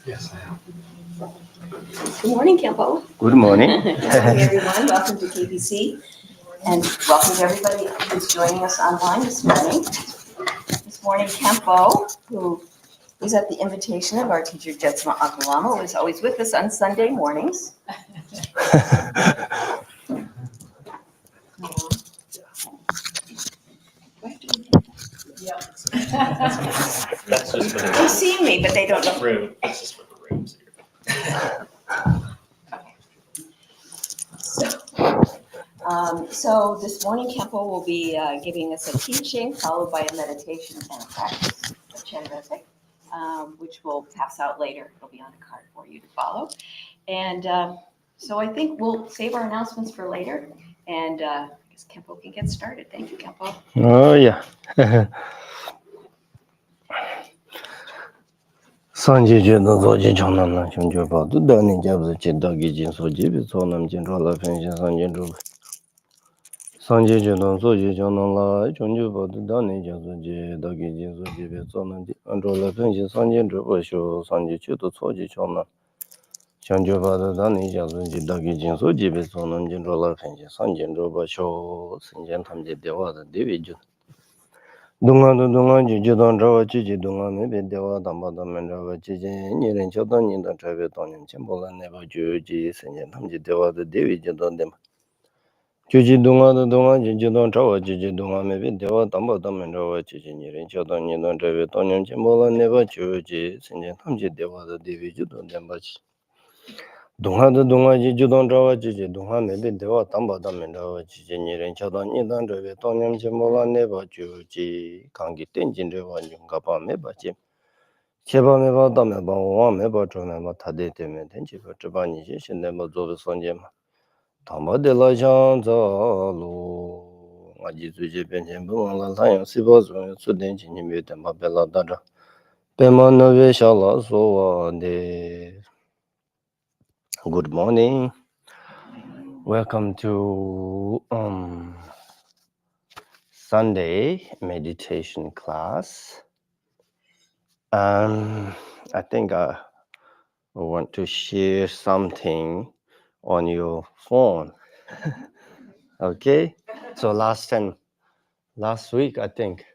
Yes, I am. Good morning, Khenpo. Good morning. Good morning, everyone. Welcome to KBC, and welcome to everybody who's joining us online this morning. This morning, Khenpo, who is at the invitation of our teacher Jetsma Akalama, who is always with us on Sunday mornings. That's just for the They see me, but they don't know. room. That's just for the rooms here. So this morning, Khenpo will be giving us a teaching, followed by a meditation and a practice of Chenrezig, which we'll pass out later. It'll be on a card for you to follow. And so I think we'll save our announcements for later, and I guess Khenpo can get started. Thank you, Khenpo. Oh, yeah. Sanji Judo Zoji Chonam Chunjuba, do Dani Jabs Chidagi Jin Soji, Sonam Jinrola Pension Sanjin Rub. Sanji Judo Zoji Chonala, Chunjuba, do Dani Jazoji, Dagi Jin Soji, Sonam Androla Pension Sanjin Rub, show Sanji Chuto Soji Chonam. Chunjuba, do Dani Jazoji, Dagi Jin Soji, Sonam Jinrola Pension Sanjin Rub, show Sanjan Tamji Dewa, the Division. Dunga Jidon Rawa Gigi Dunga maybe Dewa Dambada Mendrava Gigi, Nirin Chodan in the Travel Tonin Chimbola never Juji, Senjan Hamji Dewa the Devi Jidon them. Juji Dunga the Dunga Jidon Trawa Gigi Dunga maybe Dewa Dambada Mendrava Gigi, Nirin Chodan in the Travel Tonin Chimbola never Juji, Senjan Hamji Dewa the Devi Jidon them. Dunga the Dunga Jidon Rawa Gigi Dunga maybe Dewa Dambada Mendrava Gigi, Nirin Chodan in the Travel Tonin Chimbola never Juji, Kangi Tenjin Revan Gapa Mebachi. Cheba Meba Dameba, one Meba Tromema Tadete Mentenchi for Trabani, Shinema Zobe Sonjema. Tamba de la Janzalo, Ajizuji Benjambu, Lion Sibos, Sudenji, Mutamma Bella Dada. Pema Nove Shala, so de. Good morning. Welcome to Sunday meditation class. I think I want to share something on your phone. Okay? So last week, I think,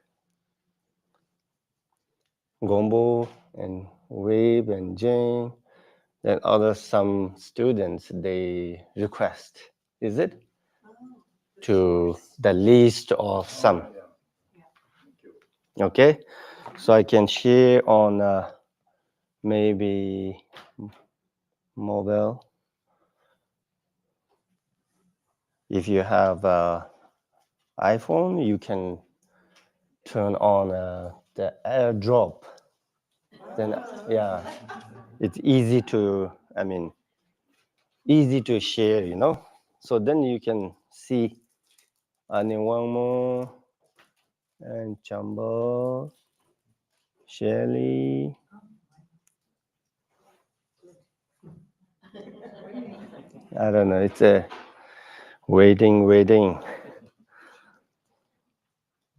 Gombo and Wave and Jane, then some students, they request, is it? To the list of some. Okay? So I can share on maybe mobile. If you have iPhone, you can turn on the airdrop. Then, yeah, it's easy to share, you know. So then you can see anyone more and Jumbo, Shelly. I don't know. It's a waiting.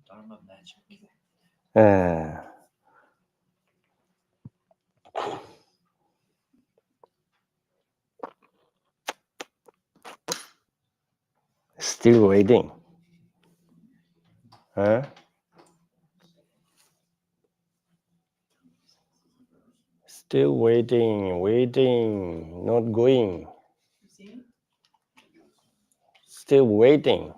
Dharma magic. Still waiting. Huh? Still waiting, not going. Still waiting.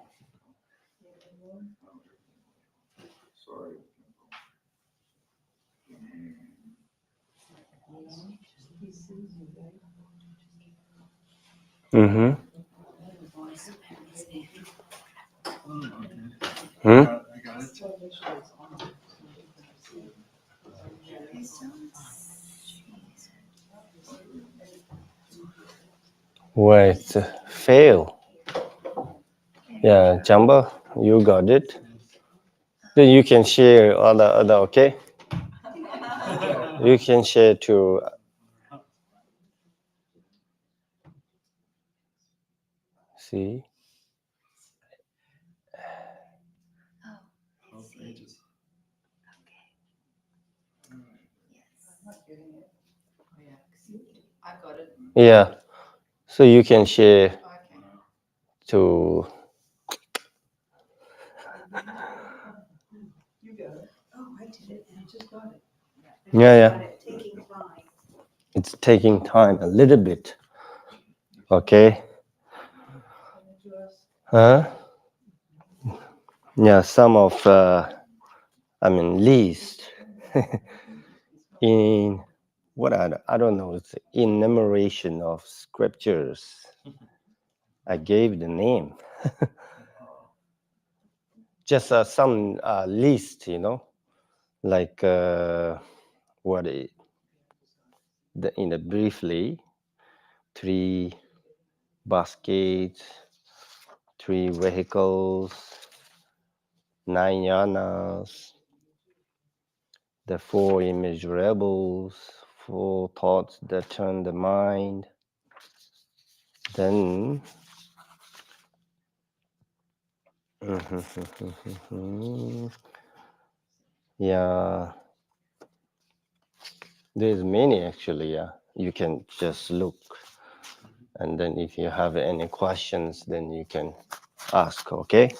Sorry. Mm-hmm. I got it. Wait, fail. Yeah, Jumbo, you got it. Then you can share other, okay? You can share to. See? Oh, Pages. not getting it. Oh yeah, see, I've got it. Yeah. So you can share I can. to. You got it. Oh, I did it. I just got it. Yeah. Got it. Taking time. It's taking time a little bit. Okay. Huh? Yeah. Some of least in what I don't know. It's enumeration of scriptures. I gave the name. Just some list, like what it, in the briefly 3 baskets, 3 vehicles, 9 yanas, the 4 immeasurables, 4 thoughts that turn the mind. Then yeah, there's many actually. Yeah, you can just look, and then if you have any questions, then you can ask. Okay.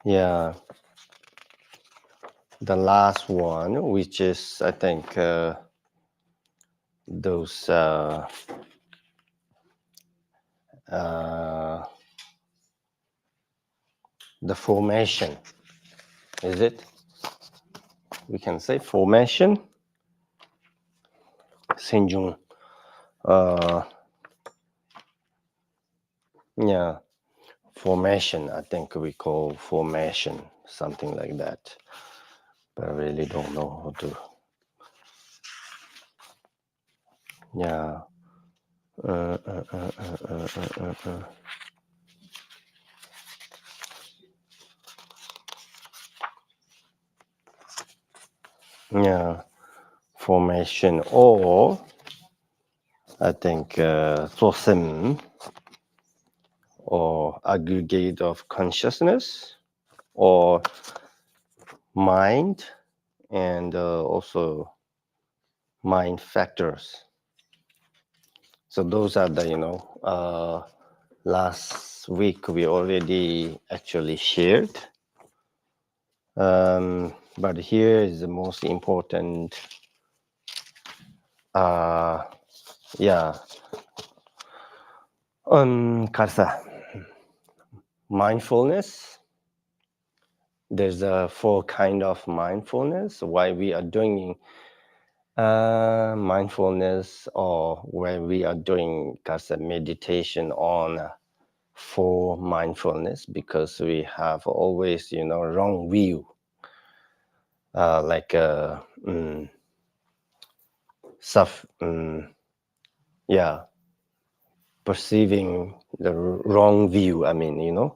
Yeah. The last one, which is I think those the formation, is it? We can say formation. Senjung. Yeah, formation. I think we call formation something like that, but I really don't know how to. Yeah. Yeah, formation, or I think sosim, or aggregate of consciousness, or mind, and also mind factors. So those are the last week we already actually shared. But here is the most important. Yeah. Karze. Mindfulness. There's 4 kind of mindfulness. Why we are doing mindfulness, or when we are doing Karze meditation on 4 mindfulness, because we have always wrong view, like perceiving the wrong view.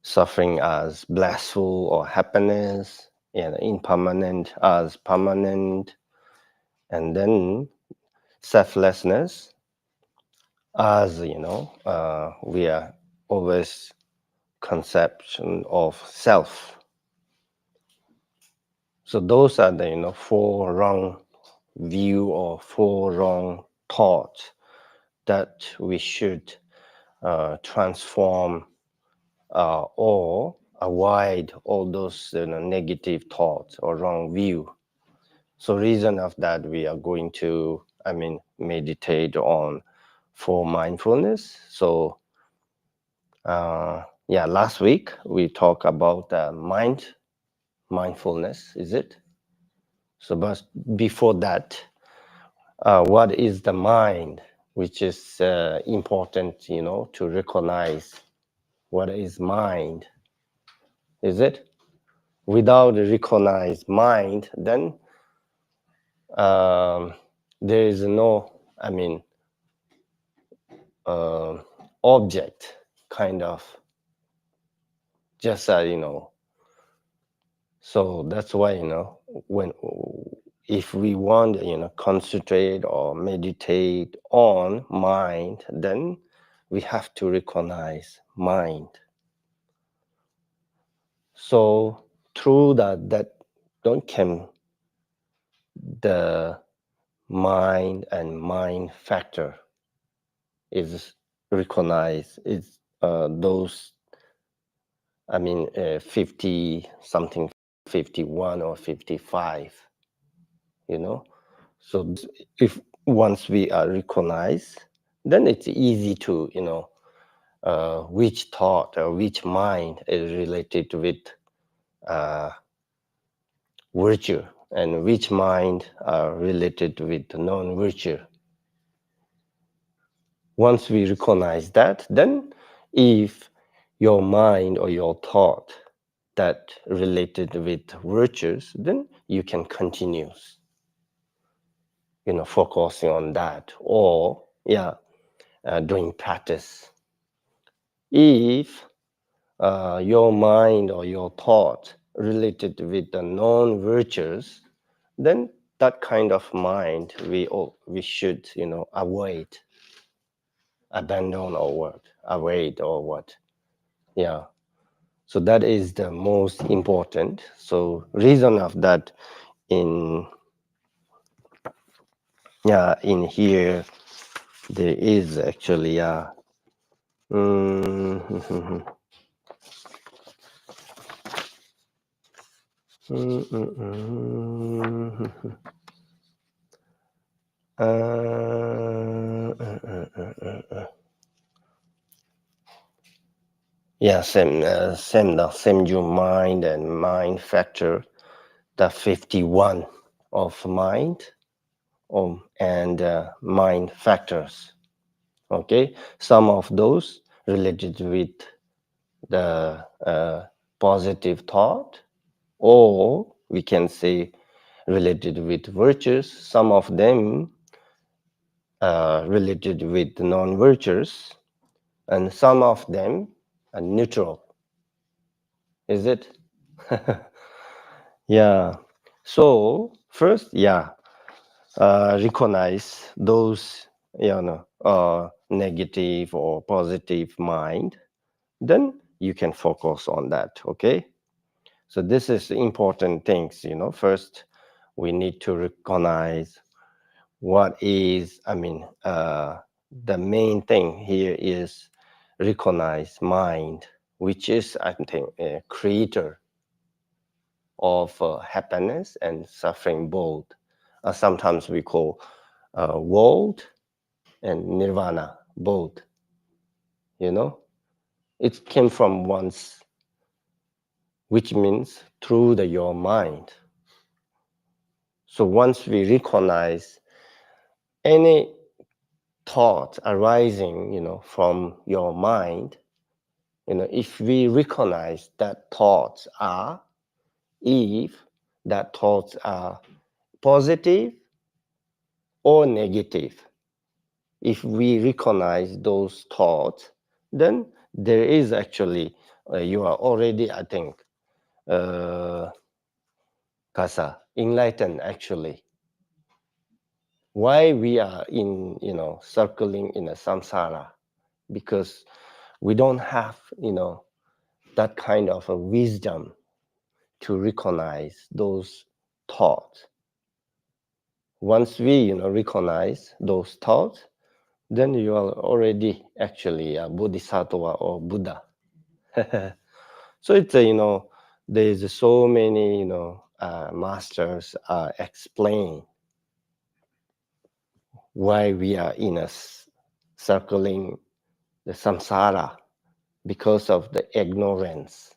Suffering as blissful or happiness, impermanent as permanent, and then selflessness as we are always conception of self. So those are the 4 wrong view or 4 wrong thoughts that we should transform or avoid all those negative thoughts or wrong view. So reason of that we are going to meditate on 4 mindfulness. So last week we talked about mindfulness, is it? So but before that, what is the mind, which is important to recognize what is mind, is it? Without recognize mind, then there is no object, kind of, just so that's why when if we want concentrate or meditate on mind, then we have to recognize mind. So through that don't come the mind and mind factor is recognized. It's those, 50 something, 51 or 55, you know. So if once we are recognized, then it's easy to, which thought or which mind is related with virtue and which mind are related with non-virtue. Once we recognize that, then if your mind or your thought that related with virtues, then you can continue, focusing on that, or doing practice. If your mind or your thought related with the non-virtues, then that kind of mind we should avoid, abandon, or what, avoid, or what. So that is the most important. So reason of that in here there is actually same your mind and mind factor, the 51 of mind and mind factors. Okay, some of those related with the positive thought, or we can say related with virtues. Some of them related with non-virtues, and some of them are neutral. Is it? So first, recognize those negative or positive mind, then you can focus on that. Okay, so this is important things. First we need to recognize what is, the main thing here is recognize mind, which is, I think, a creator of happiness and suffering both. Sometimes we call world and nirvana both. It came from once, which means through your mind. So once we recognize any thought arising, from your mind, if we recognize that thoughts are, if that thoughts are positive or negative, if we recognize those thoughts, then there is actually, you are already, I think, Kasa, enlightened actually. Why we are in, circling in a samsara? Because we don't have, that kind of a wisdom to recognize those thoughts. Once we, recognize those thoughts, then you are already actually a bodhisattva or Buddha. So it's there's so many masters explain why we are in a circling the samsara, because of the ignorance.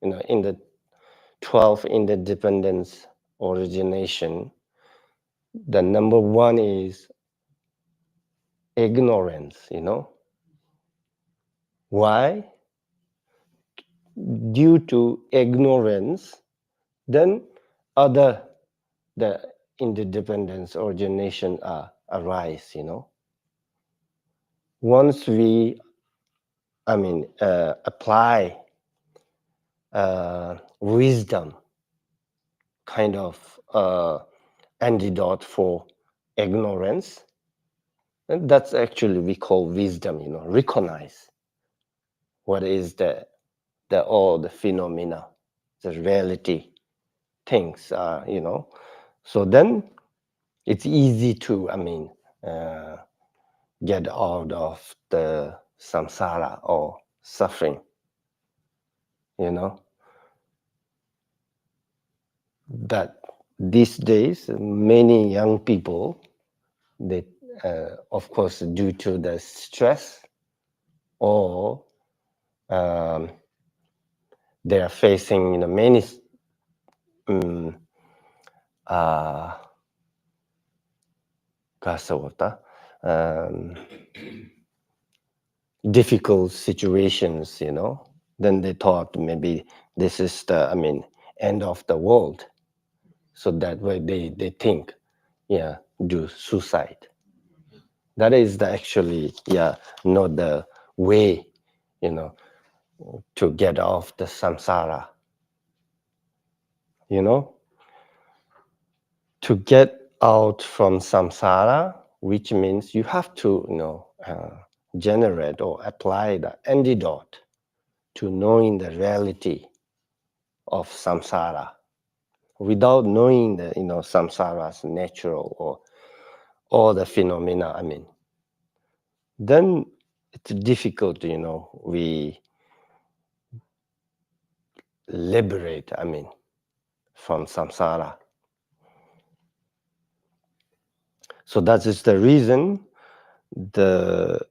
In the 12 interdependence origination, the number one is ignorance. Why? Due to ignorance, then the interdependence origination arise. Once we apply wisdom, kind of antidote for ignorance, and that's actually we call wisdom. Recognize what is the all the phenomena, the reality things, so then it's easy to, get out of the samsara or suffering, But these days, many young people, they, of course, due to the stress or they are facing many difficult situations, then they thought maybe this is the, end of the world. So that way they think, do suicide. That is actually, not the way, to get off the samsara. To get out from samsara, which means you have to, generate or apply the antidote to knowing the reality of samsara. Without knowing the, samsara's natural or all the phenomena, then it's difficult, we liberate, from samsara. So that is the reason those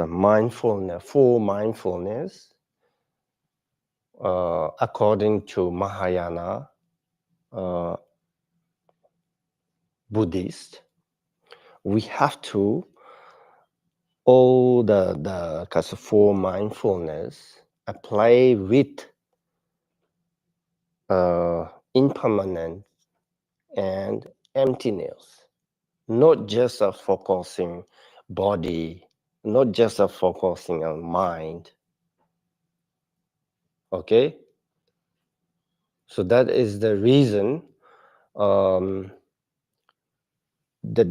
mindfulness, full mindfulness, according to Mahayana Buddhist, we have to all the full mindfulness apply with impermanence and emptiness, not just focusing body, not just focusing on mind. Okay, so that is the reason the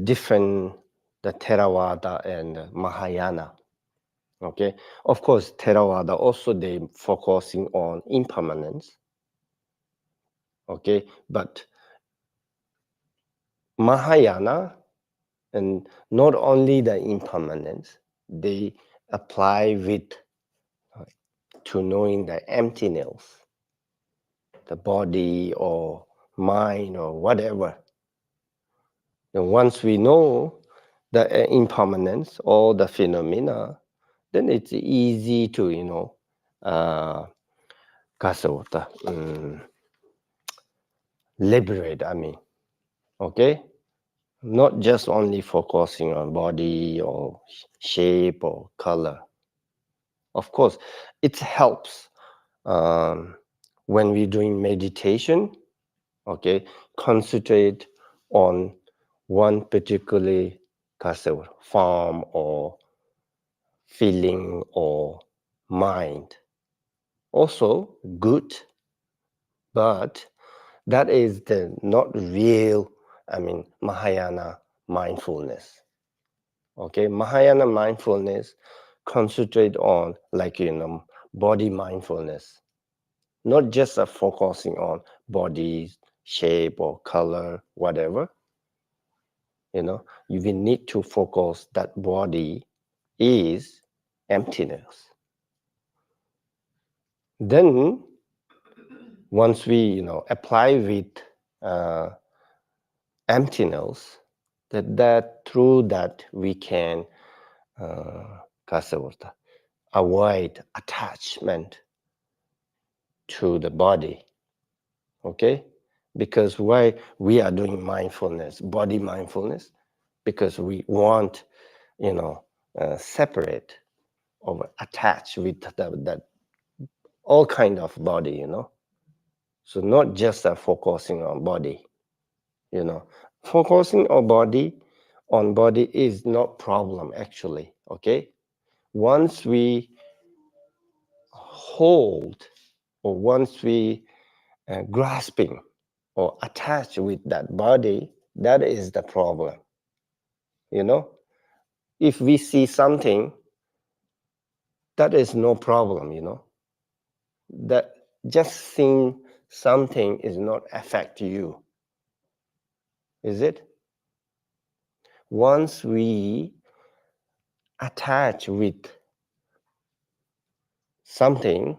different, the Theravada and Mahayana. Okay, of course Theravada also they focusing on impermanence. Okay, but Mahayana, and not only the impermanence, they apply with to knowing the emptiness, the body or mind or whatever. And once we know the impermanence or the phenomena, then it's easy to, liberate, okay? Not just only focusing on body or shape or color. Of course, it helps when we're doing meditation, okay? Concentrate on one particular form or feeling or mind. Also good, but that is the not real, Mahayana mindfulness. Okay, Mahayana mindfulness concentrate on body mindfulness, not just focusing on body shape or color, whatever. You will need to focus that body is emptiness. Then once we apply with emptiness, that through that we can avoid attachment to the body. Okay, because why we are doing mindfulness, body mindfulness, because we want separate or attach with that all kind of body, so not just focusing on body, focusing on body is not problem actually. Okay, once we hold or once we grasping or attach with that body, that is the problem. If we see something, that is no problem. That just seeing something is not affect you. Is it? Once we attach with something,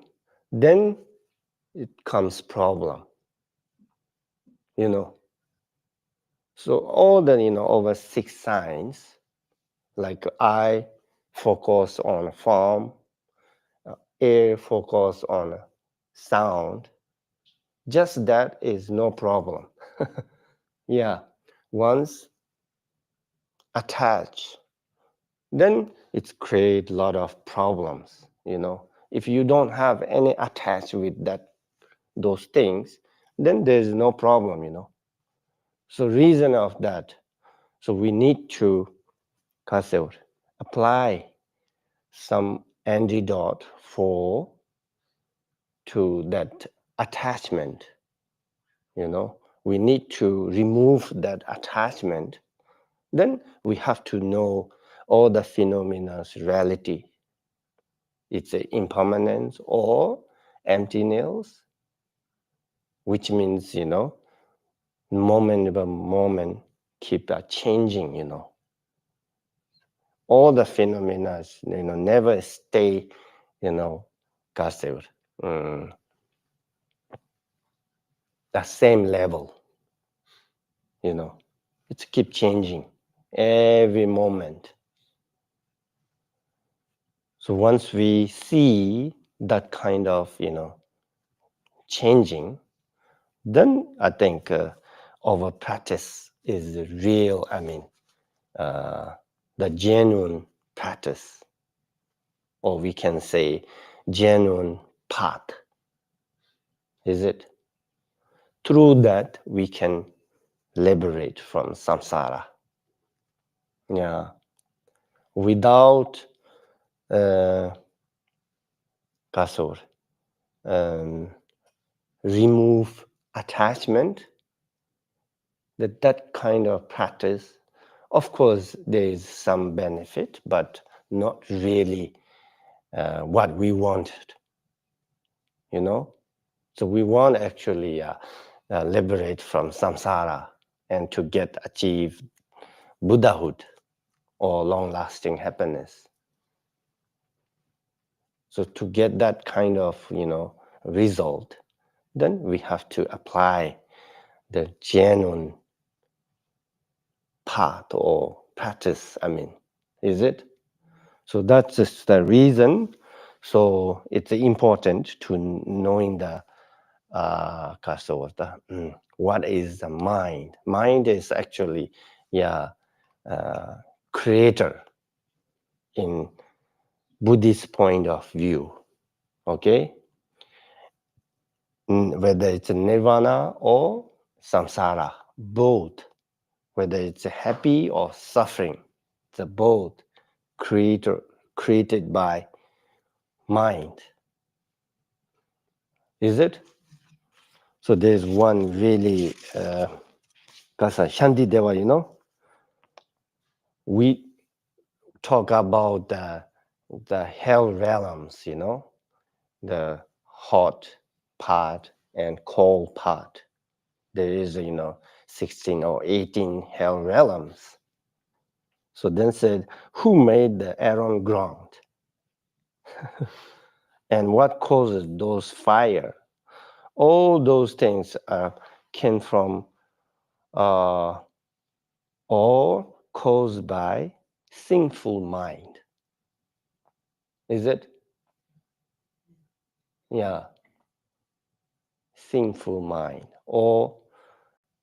then it comes problem. So all the over 6 signs, like eye focus on form, ear focus on sound, just that is no problem. Yeah, once attached, then it create a lot of problems. If you don't have any attached with those things, then there's no problem. So reason of that, so we need to apply some antidote to that attachment. We need to remove that attachment. Then we have to know all the phenomena's reality. It's impermanence or emptiness, which means, moment by moment keep changing, All the phenomena, never stay, the same level, It keep changing every moment. So once we see that kind of, changing, then I think our practice is real, the genuine practice, or we can say genuine path. Is it? Through that, we can liberate from samsara. Yeah. Without remove attachment, that kind of practice, of course, there is some benefit, but not really what we wanted, So we want actually liberate from samsara and to achieve Buddhahood or long-lasting happiness. So to get that kind of, result, then we have to apply the genuine path or practice, is it? So that's just the reason. So it's important to knowing the what is the mind. Mind is actually, creator in Buddhist point of view. Okay? Whether it's nirvana or samsara, both. Whether it's happy or suffering, it's both created by mind. Is it? So there's one really, Shanti Deva, we talk about the hell realms, the hot part and cold part. There is, 16 or 18 hell realms. So then said, who made the Aaron ground? And what causes those fire? All those things came from or caused by sinful mind. Is it? Yeah. Sinful mind. Or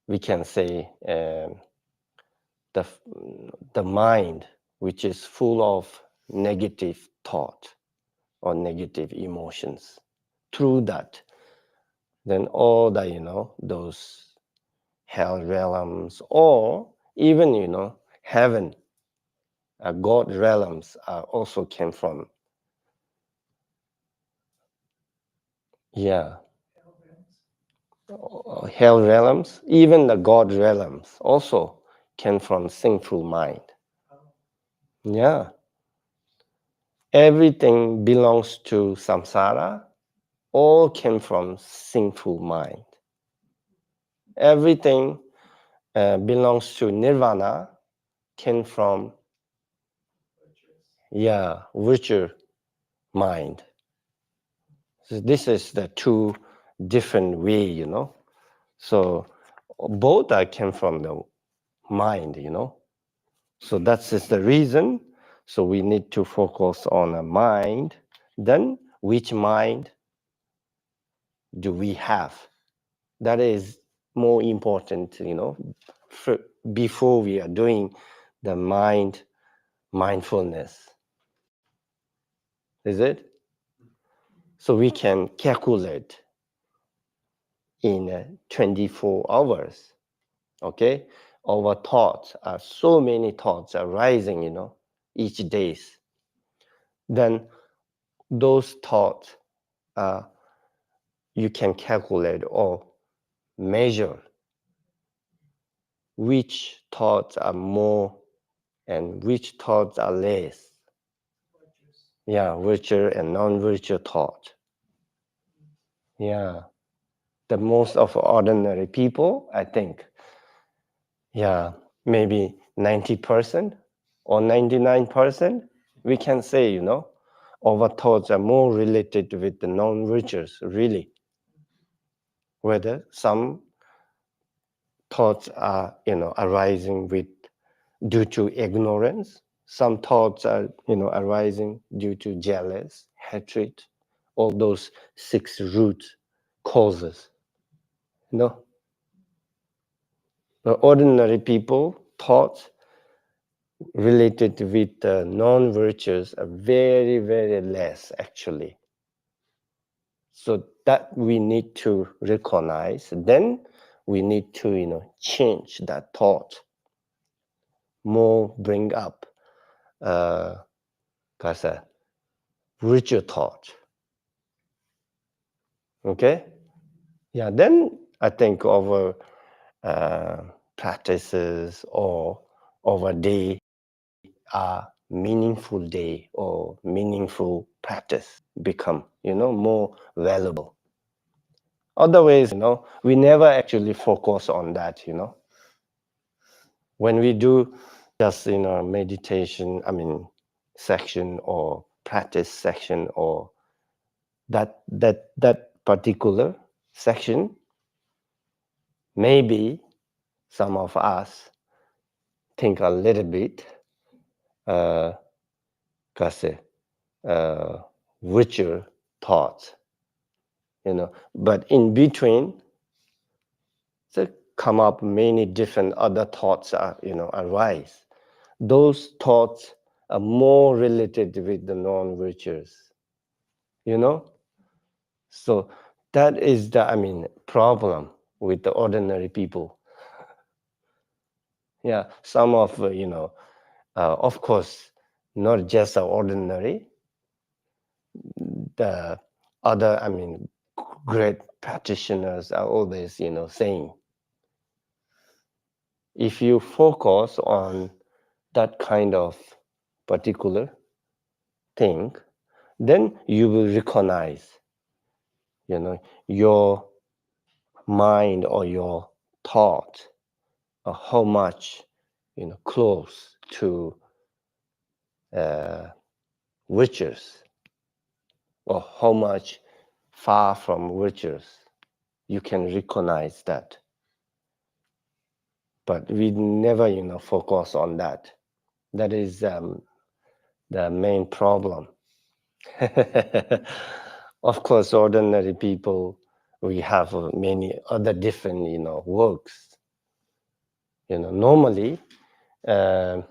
we can say the mind which is full of negative thought or negative emotions. Through that, then all the, those hell realms or even, heaven, God realms also came from, hell realms, even the God realms also came from sinful mind. Yeah. Everything belongs to samsara all came from sinful mind. Everything belongs to nirvana came from virtue mind. So this is the two different way, you know. So both came from the mind, you know. So that's is the reason. So we need to focus on a mind. Then which mind do we have? That is more important, you know, before we are doing the mindfulness. Is it? So we can calculate in 24 hours. Okay? Our thoughts are so many thoughts arising, you know, each days. Then those thoughts you can calculate or measure which thoughts are more and which thoughts are less. Yeah, virtual and non-virtual thought. Yeah, the most of ordinary people, I think, maybe 90% or 99%, we can say, you know, our thoughts are more related with the non-virtuous, really. Whether some thoughts are, you know, arising due to ignorance, some thoughts are, you know, arising due to jealous, hatred, all those 6 root causes. You know, the ordinary people thoughts related with non-virtues are very, very less actually. So that we need to recognize. Then we need to, you know, change that thought. More bring up Karze, virtual thought. Okay? Yeah, then I think our practices or our day are meaningful day or meaningful practice become, you know, more valuable. Otherwise, you know, we never actually focus on that, you know. When we do just, you know, meditation, section or practice section or that particular section, maybe some of us think a little bit richer thoughts, you know, but in between there come up many different other thoughts are, you know, arise. Those thoughts are more related with the non-virtuous, you know. So that is the problem with the ordinary people. Yeah, some of you know, of course, not just the ordinary, the other great practitioners are always, you know, saying if you focus on that kind of particular thing, then you will recognize, you know, your mind or your thought how much, you know, close to virtues or how much far from virtues. You can recognize that, but we never, you know, focus on that. That is the main problem. Of course, ordinary people, we have many other different, you know, works. You know, normally the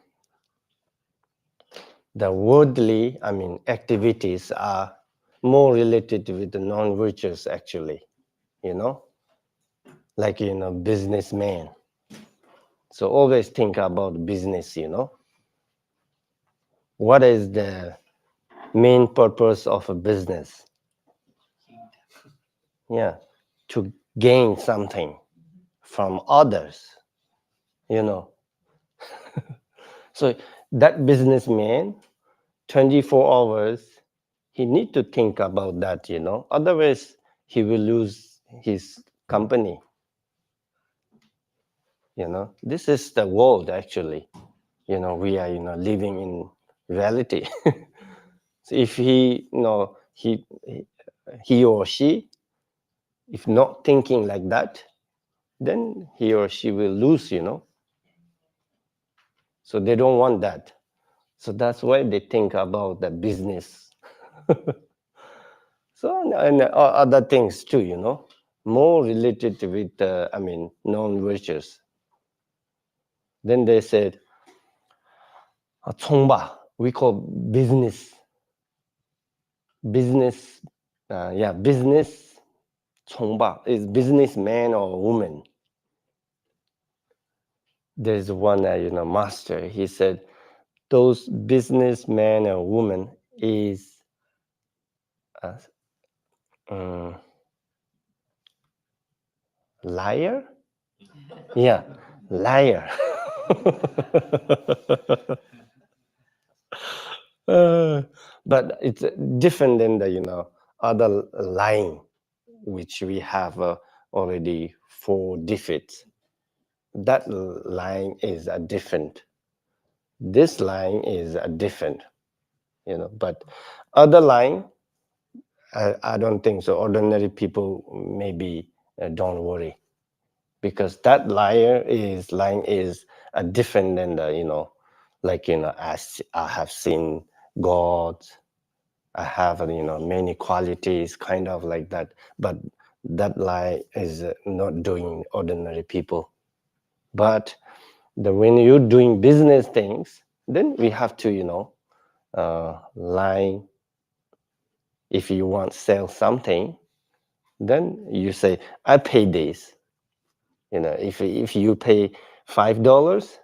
worldly, activities are more related with the non-virtuous actually, you know, like, you know, businessman. So always think about business, you know. What is the main purpose of a business? Yeah, to gain something from others, you know. So that businessman, 24 hours, he need to think about that, otherwise he will lose his company. This is the world actually. We are, living in reality. So if he or she, if not thinking like that, then he or she will lose, So they don't want that. So that's why they think about the business. So, and other things too, more related with, non-virtuous. Then they said, 총바, we call business, business, 총바 is businessman or woman. There's one, master, he said, those businessmen or women is liar? Yeah, liar. But it's different than the, other lying, which we have already 4 defeats. That lying is a different. This lying is a different, but other lying, I don't think so. Ordinary people maybe don't worry, because that lying is a different than the, like, as I have seen God, I have, many qualities, kind of like that. But that lie is not doing ordinary people. But when you're doing business things, then we have to, lie. If you want to sell something, then you say, I pay this. If you pay $5,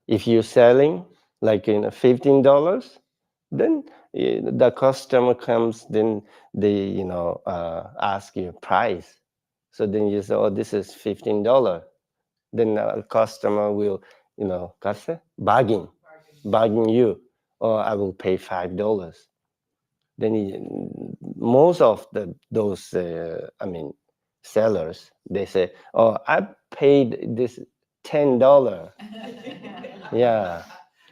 if you're selling like $15, then the customer comes, then they ask you price. So then you say, oh, this is $15. Then the customer will Karze, bargain you, or I will pay $5. Then most of those sellers, they say, oh, I paid this $10. Yeah,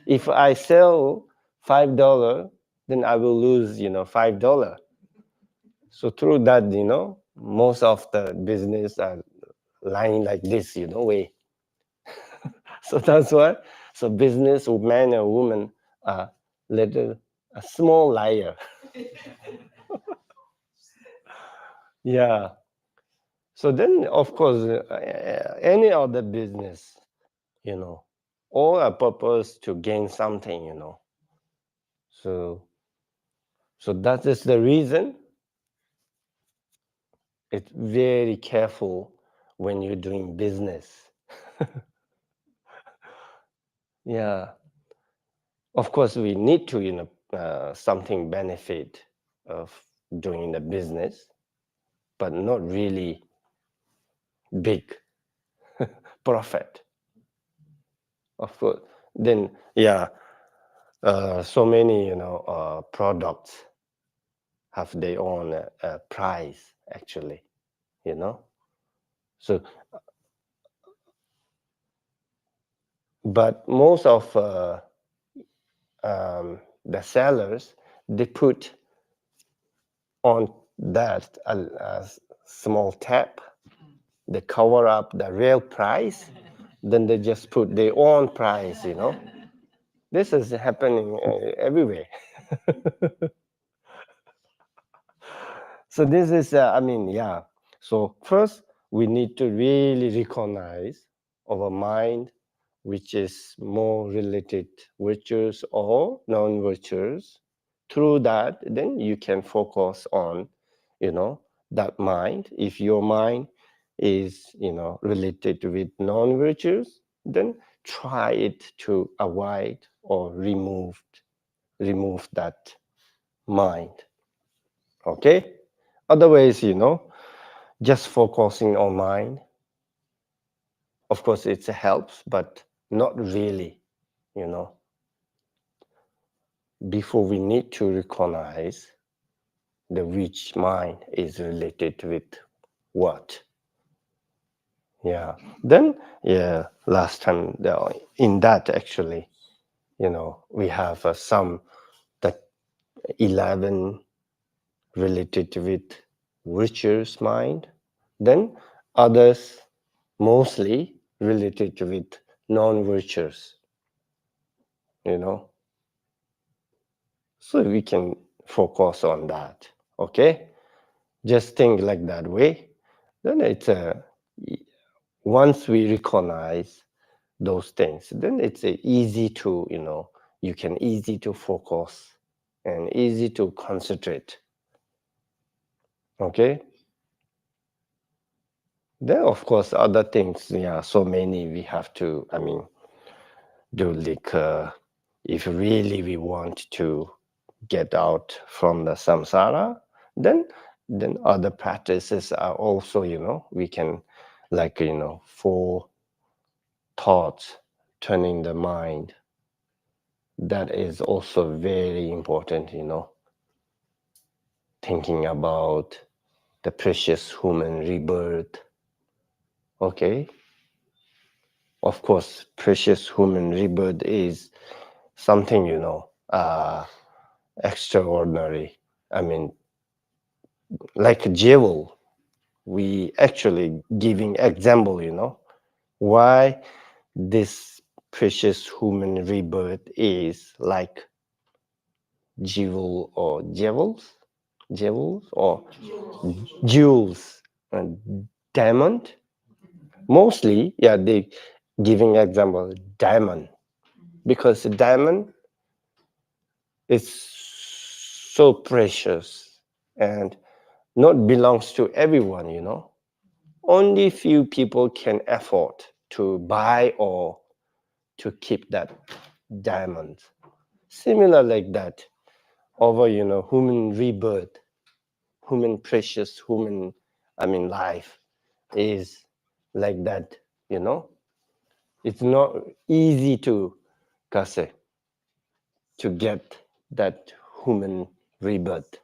if I sell $5, then I will lose $5. So through that, most of the business are lying like this, way. So that's why. So business man or woman are a small liar. Yeah. So then, of course, any other business, all a purpose to gain something, So that is the reason it's very careful when you're doing business. Yeah. Of course, we need to, something benefit of doing the business, but not really big profit. Of course, then, yeah, so many, products have their own price, actually, So, but most of the sellers, they put on that a small tab, they cover up the real price, then they just put their own price, This is happening everywhere. So this is, yeah. So first, we need to really recognize our mind, which is more related virtues or non-virtues. Through that, then you can focus on, that mind. If your mind is, related with non-virtues, then try it to avoid or remove that mind. Okay? Otherwise, just focusing on mind, of course, it helps, but not really, Before we need to recognize the which mind is related with what. Yeah. Then, yeah, last time in that actually, we have some the 11 related with virtuous mind. Then others mostly related with non-virtuous, So we can focus on that. Okay? Just think like that way. Then it's once we recognize those things, then it's easy to, you can easy to focus and easy to concentrate. Okay? Then of course other things, so many we have to, do like if really we want to get out from the samsara, then other practices are also, we can like, four thoughts, turning the mind. That is also very important, thinking about the precious human rebirth. Okay? Of course, precious human rebirth is something, extraordinary. Like a jewel, we actually giving example, why this precious human rebirth is like jewel or jewels or jewels and diamond. Mostly, they giving example diamond, because the diamond is so precious and not belongs to everyone, Only few people can afford to buy or to keep that diamond. Similar like that, over, human rebirth, human precious, human, life is like that, It's not easy to, Karze, to get that human rebirth,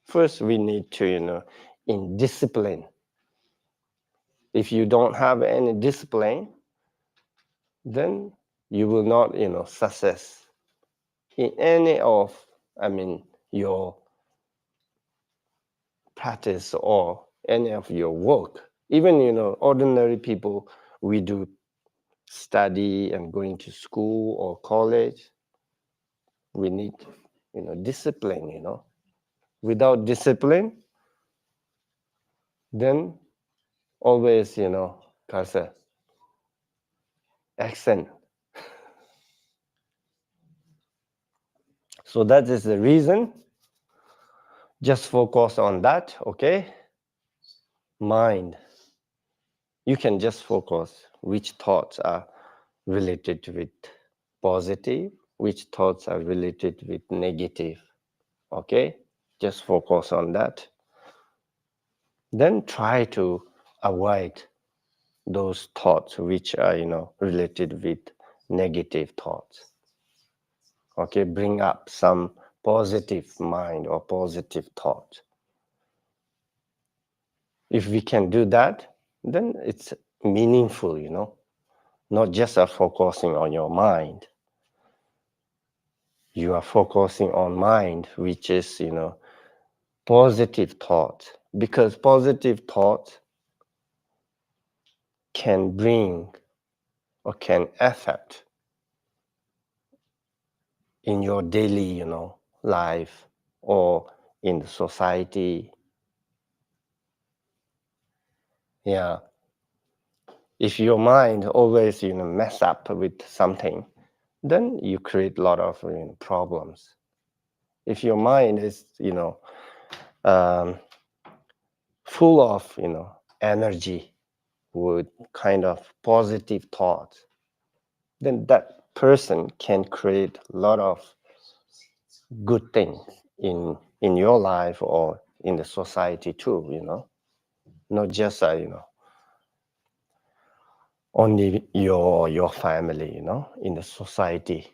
First, we need to, in discipline. If you don't have any discipline, then you will not, success in any of, your practice or any of your work. Even, ordinary people, we do study and going to school or college. We need, discipline, Without discipline, then always, Karze, accent. So that is the reason. Just focus on that, okay? Mind. You can just focus which thoughts are related with positive, which thoughts are related with negative, okay? Just focus on that. Then try to avoid those thoughts which are, related with negative thoughts. Okay, bring up some positive mind or positive thought. If we can do that, then it's meaningful, not just focusing on your mind. You are focusing on mind, which is, positive thought, because positive thought can bring or can affect in your daily, life or in the society. Yeah. If your mind always, mess up with something, then you create a lot of problems. If your mind is, full of, energy with kind of positive thoughts, then that person can create a lot of good things in your life or in the society too, not just, only your family, in the society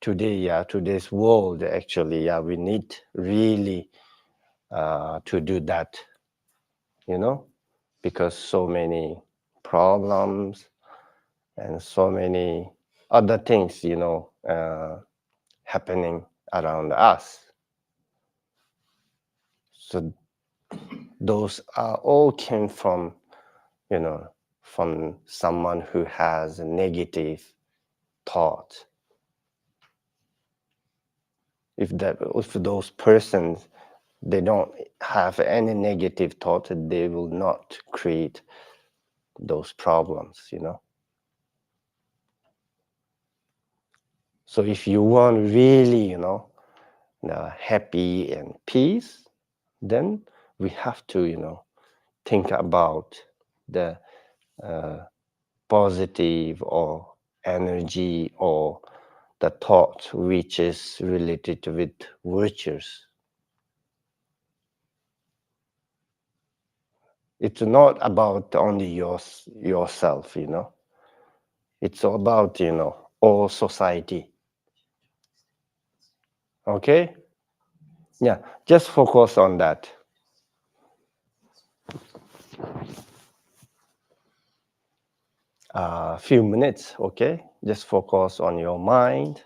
today's world, actually, we need really to do that, because so many problems and so many other things, happening around us. So those are all came from, from someone who has a negative thought. If those persons, they don't have any negative thought, they will not create those problems, So if you want really, happy and peace, then we have to, think about the positive or energy or the thought which is related with virtues. It's not about only yourself, It's about, all society. Okay? Yeah, just focus on that. A few minutes, okay? Just focus on your mind.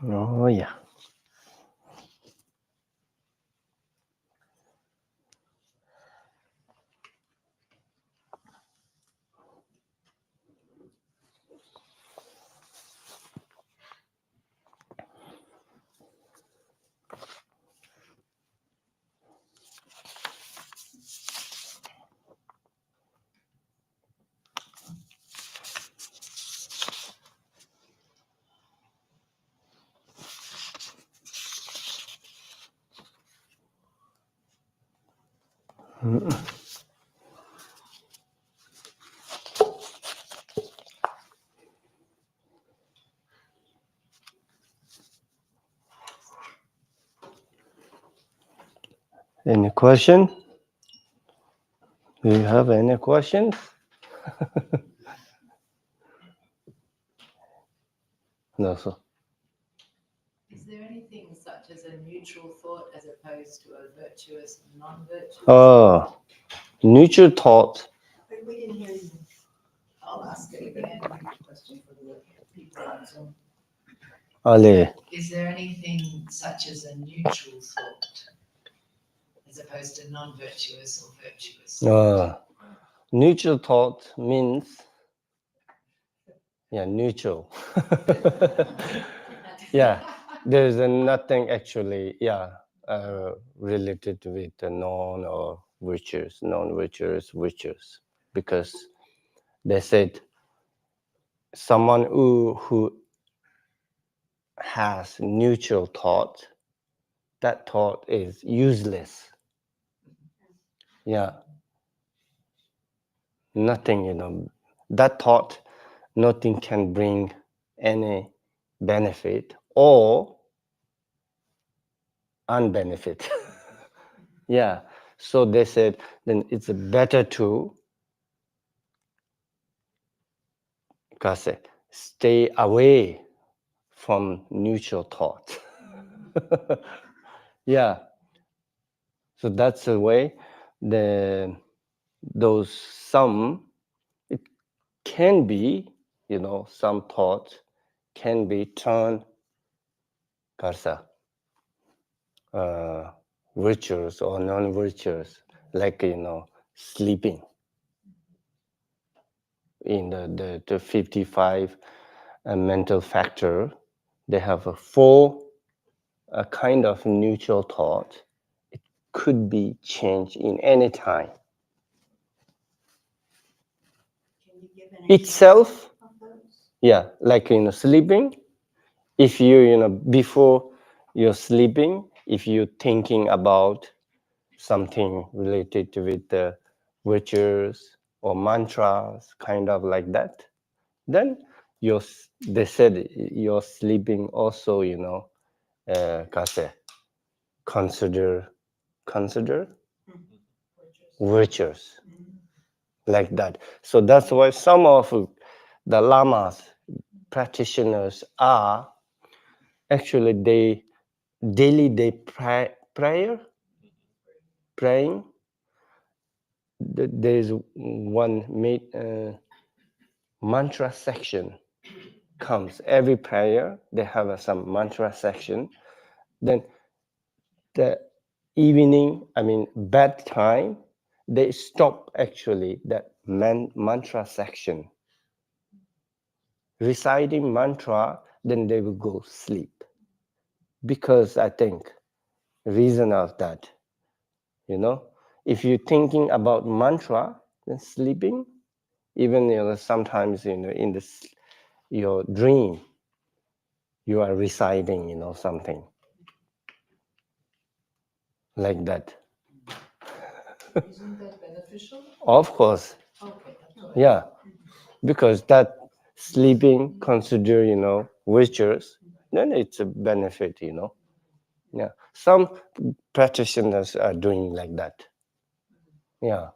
Oh, yeah. Any question? Do you have any questions? No, so. Is there anything such as a neutral thought as opposed to a virtuous and non-virtuous? Oh, neutral thought. But we didn't hear you. I'll ask it again. Question for the people on Zoom. Ale. Is there anything such as a neutral thought as opposed to non-virtuous or virtuous? Neutral thought means, yeah, neutral. Yeah, there's nothing actually, related with the non or virtues, non-virtuous, virtues, because they said someone who has neutral thought, that thought is useless. Yeah, nothing, that thought, nothing can bring any benefit or unbenefit. Yeah, so they said then it's better to Karze, stay away from neutral thought. Yeah, so that's the way those some, it can be, some thoughts can be turned Karze, virtuous or non-virtuous, like sleeping. In the 55 mental factor, they have a kind of neutral thought. It could be changed in any time. Can you give an Itself, example of those? yeah, like sleeping. If you before you're sleeping, if you're thinking about something related with the virtues or mantras, kind of like that, then they said you're sleeping also, Kase, consider virtues like that. So that's why some of the lamas, practitioners are actually they praying. There's one mantra section comes every prayer. They have some mantra section. Then the evening, bedtime, they stop actually that mantra section, reciting mantra, then they will go sleep. Because I think reason of that, if you're thinking about mantra, then sleeping, even sometimes in your dream, you are reciting something like that. Isn't that beneficial? Of course, Okay, that's what yeah, because that sleeping consider virtues, then it's a benefit. Yeah, some practitioners are doing like that. Yeah.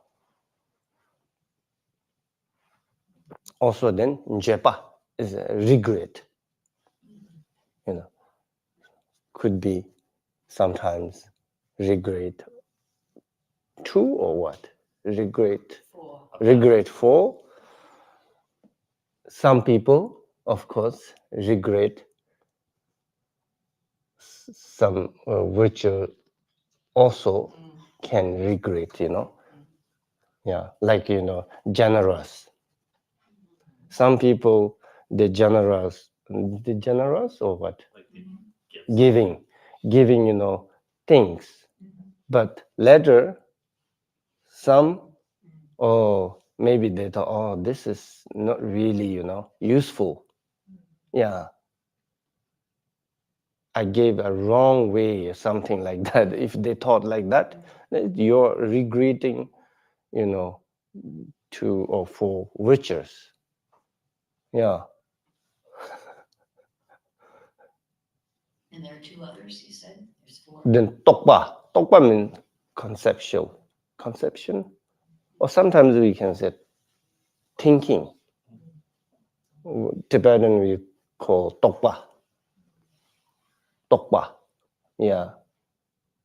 Also, then jepa is a regret. Could be sometimes regret to or what? Regret for. Some people, of course, regret some virtue also can regret, Yeah, like, generous. Some people, they're generous or what? Giving, things. But later, some, maybe they thought, this is not really, useful. Yeah. I gave a wrong way or something like that. If they thought like that, then you're regretting, to or for virtues. Yeah. And there are two others, you said? There's four. Then tokpa means conception, or sometimes we can say thinking. Tibetan we call tokpa. Yeah.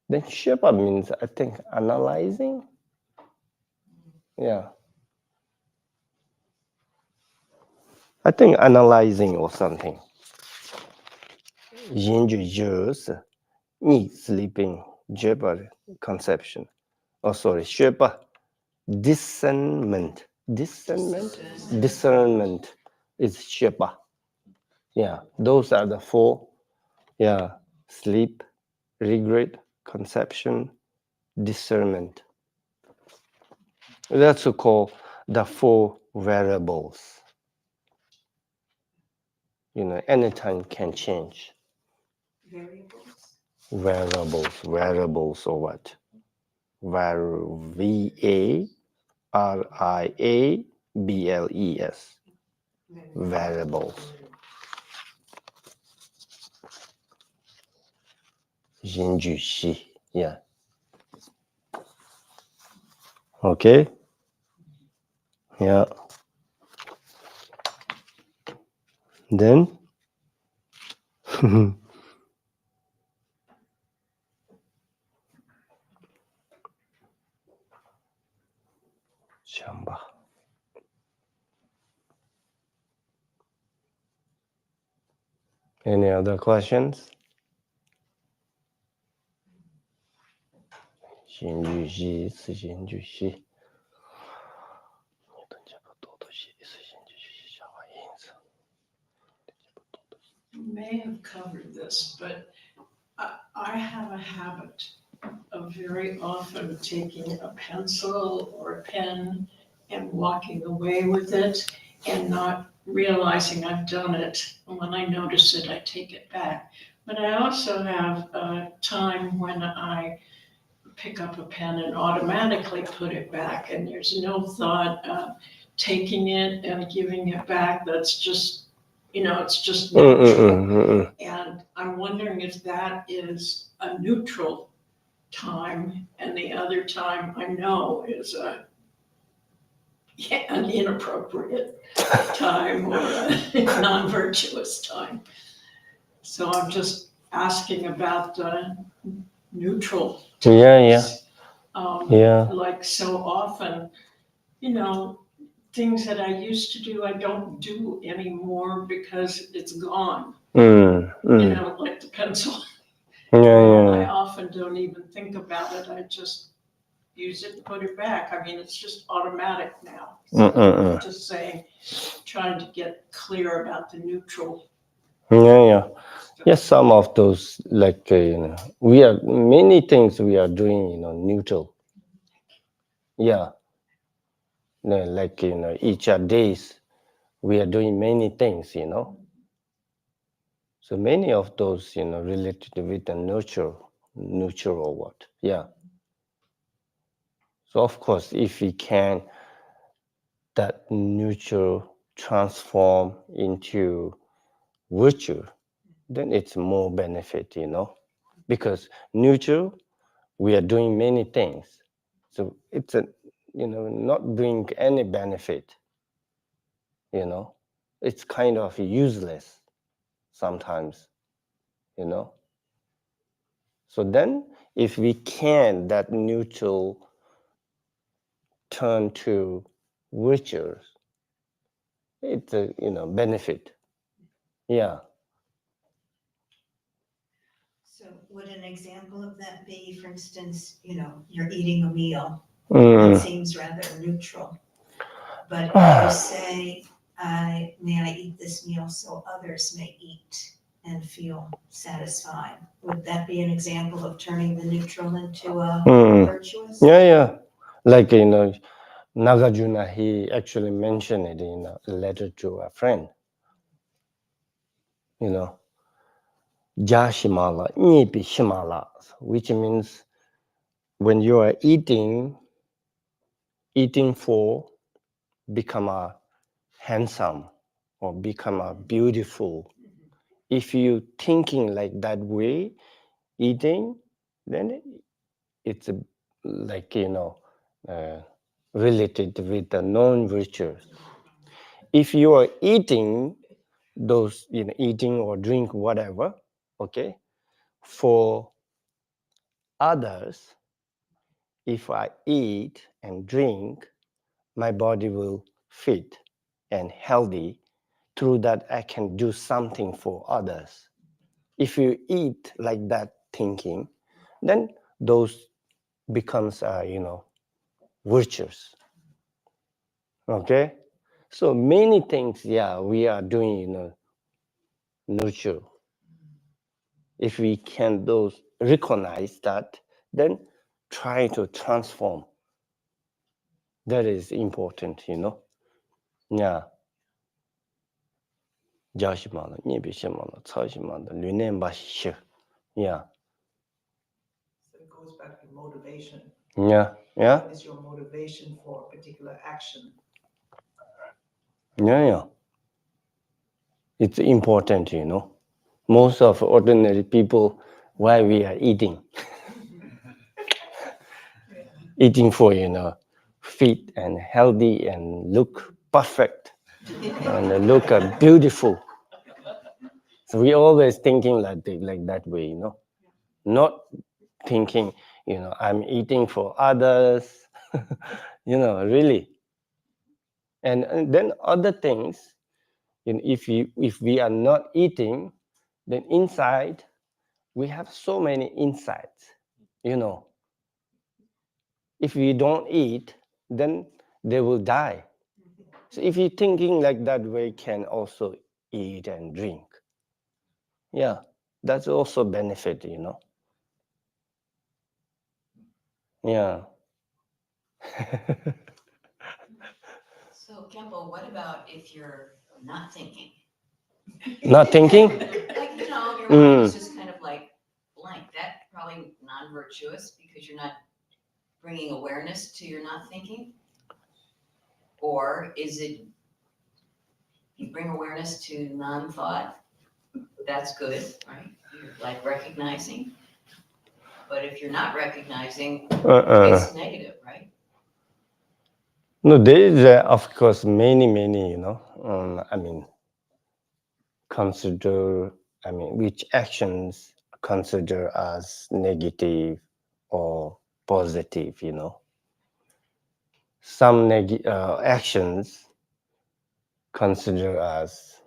Then shepa means, I think, analyzing. Yeah. I think analyzing or something. Yinju jus, ni sleeping, jeba conception. Oh, sorry, shepa. Discernment is shepa. Yeah, those are the four. Yeah, sleep, regret, conception, discernment. That's called the four variables. Anytime can change. Variables or what? variables. Variables. Jinjushi. Yeah. Okay. Yeah. Then Shamba. Any other questions? Jinjushi, Jinjushi. You may have covered this, but I have a habit of very often taking a pencil or a pen and walking away with it and not realizing I've done it. And when I notice it, I take it back. But I also have a time when I pick up a pen and automatically put it back, and there's no thought of taking it and giving it back. That's just, it's just natural. And I'm wondering if that is a neutral time, and the other time I know is an inappropriate time or a non-virtuous time. So I'm just asking about neutral times. Yeah. Like so often, things that I used to do, I don't do anymore because it's gone. Like the pencil. I often don't even think about it. I just use it and put it back. I mean, it's just automatic now. So I'm just saying, trying to get clear about the neutral. Yeah. Yes, some of those, like, we are, many things we are doing, neutral. Yeah. Like, each days, we are doing many things, So many of those, related with the nurture or what. Yeah. So of course, if we can, that nurture transform into virtue, then it's more benefit, because nurture, we are doing many things. So it's not bring any benefit, it's kind of useless sometimes, So then if we can, that neutral turn to virtues, it's a, benefit. Yeah. So would an example of that be, for instance, you're eating a meal, it Mm. seems rather neutral. But if you say, may I eat this meal so others may eat and feel satisfied? Would that be an example of turning the neutral into a Mm. virtuous? Yeah. Like, Nagarjuna, he actually mentioned it in a letter to a friend. Jashimala, Nipi Shimala, which means when you are eating for become a handsome or become a beautiful. If you thinking like that way, eating, then it's like, related with the non-virtuous. If you are eating those, eating or drink whatever, okay, for others, if I eat and drink, my body will fit and healthy. Through that, I can do something for others. If you eat like that thinking, then those becomes, virtues. Okay? So many things, we are doing, nurture. If we can those recognize that, then try to transform. That is important, Yeah. Jashimala, Nibishimala, Tsashimala, Lunembashi. Yeah. So it goes back to motivation. Yeah. What is your motivation for a particular action? Yeah. It's important, Most of ordinary people, why we are eating. Eating for, fit and healthy and look perfect and look beautiful. So we always thinking like that way, Not thinking, I'm eating for others, really. And then other things, if we are not eating, then inside we have so many insights, If we don't eat, then they will die. So if you're thinking like that way, can also eat and drink. Yeah, that's also benefit, Yeah. So Khenpo, what about if you're not thinking? Not thinking? Like, your mind is just kind of like blank. That's probably non-virtuous because you're not bringing awareness to your not thinking. Or is it you bring awareness to non-thought? That's good, right? You're like recognizing. But if you're not recognizing, it's negative, right? No, there is, of course, many, which actions consider as negative or positive, Some actions consider as,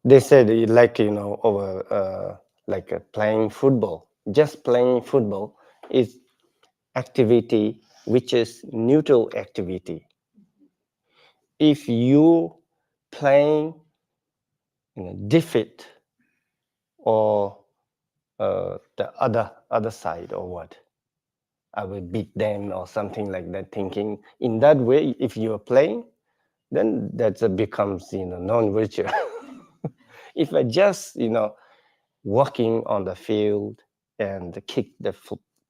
they said, like, over, like playing football. Just playing football is activity which is neutral activity. If you playing defeat or the other side or what, I will beat them or something like that, thinking in that way, if you are playing, then that becomes non-virtual. If I just walking on the field and kick the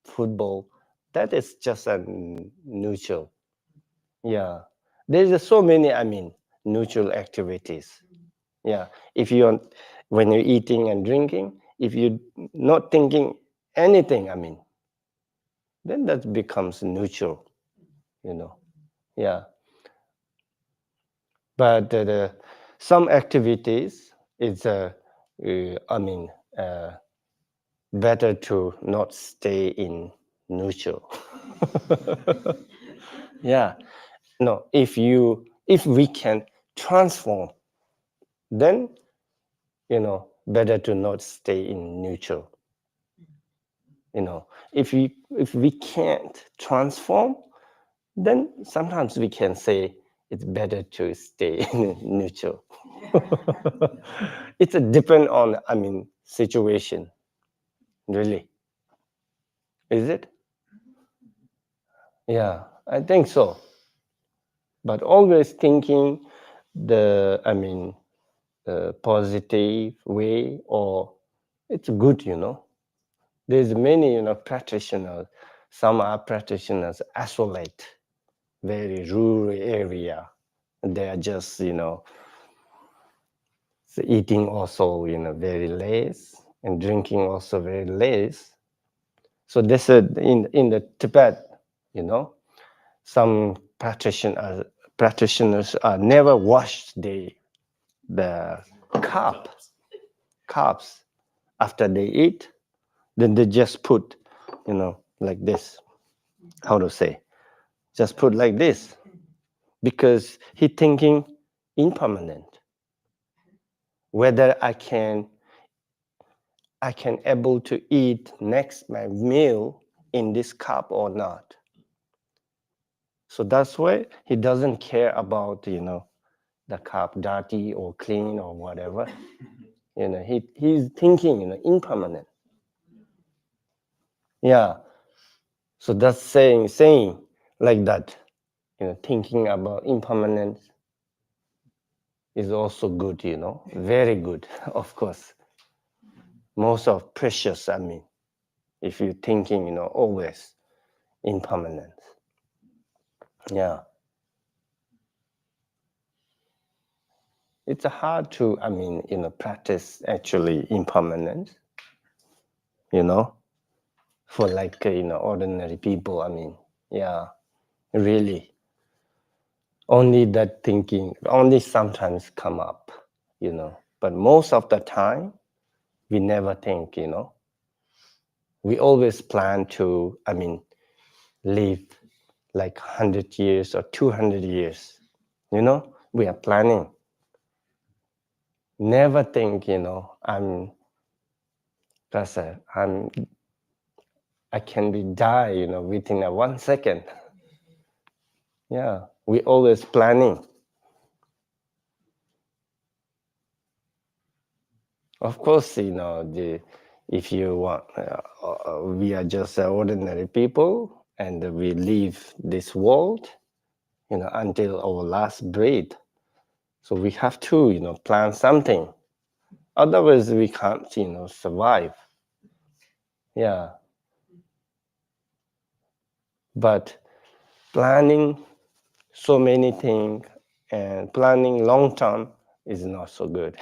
football, that is just a neutral. Yeah, there's so many, neutral activities. Yeah, if when you're eating and drinking, if you're not thinking anything, then that becomes neutral, Yeah. But some activities, it's better to not stay in neutral. Yeah. No, if we can transform, then better to not stay in neutral. You know, if we can't transform, then sometimes we can say it's better to stay neutral. It's a depend on, I mean, situation. Really. Is it? Yeah, I think so. But always thinking the, I mean, positive way, or it's good, you know. There's many, you know, practitioners. Some are practitioners isolate very rural area. They are just, you know, eating also, you know, very less, and drinking also very less. So this is in the Tibet, you know, some practitioners are never washed the cups after they eat. Then they just put, you know, like this. How to say? Just put like this, because he thinking impermanent. Whether I can able to eat next my meal in this cup or not. So that's why he doesn't care about, you know, the cup dirty or clean or whatever. You know, he's thinking, you know, impermanent. Yeah. So that's saying like that, you know, thinking about impermanence is also good, you know, very good, of course. Most of precious, I mean, if you're thinking, you know, always impermanence. Yeah. It's hard to, I mean, you know, practice actually impermanence, you know, for like, you know, ordinary people. I mean, yeah, really. Only that thinking, only sometimes come up, you know, but most of the time, we never think, you know. We always plan to, I mean, live like 100 years or 200 years, you know, we are planning. Never think, you know, I can be die, you know, within a 1 second. Yeah, we always planning. Of course, you know, if you want, we are just ordinary people, and we leave this world, you know, until our last breath. So we have to, you know, plan something. Otherwise, we can't, you know, survive. Yeah. But planning so many things and planning long term is not so good.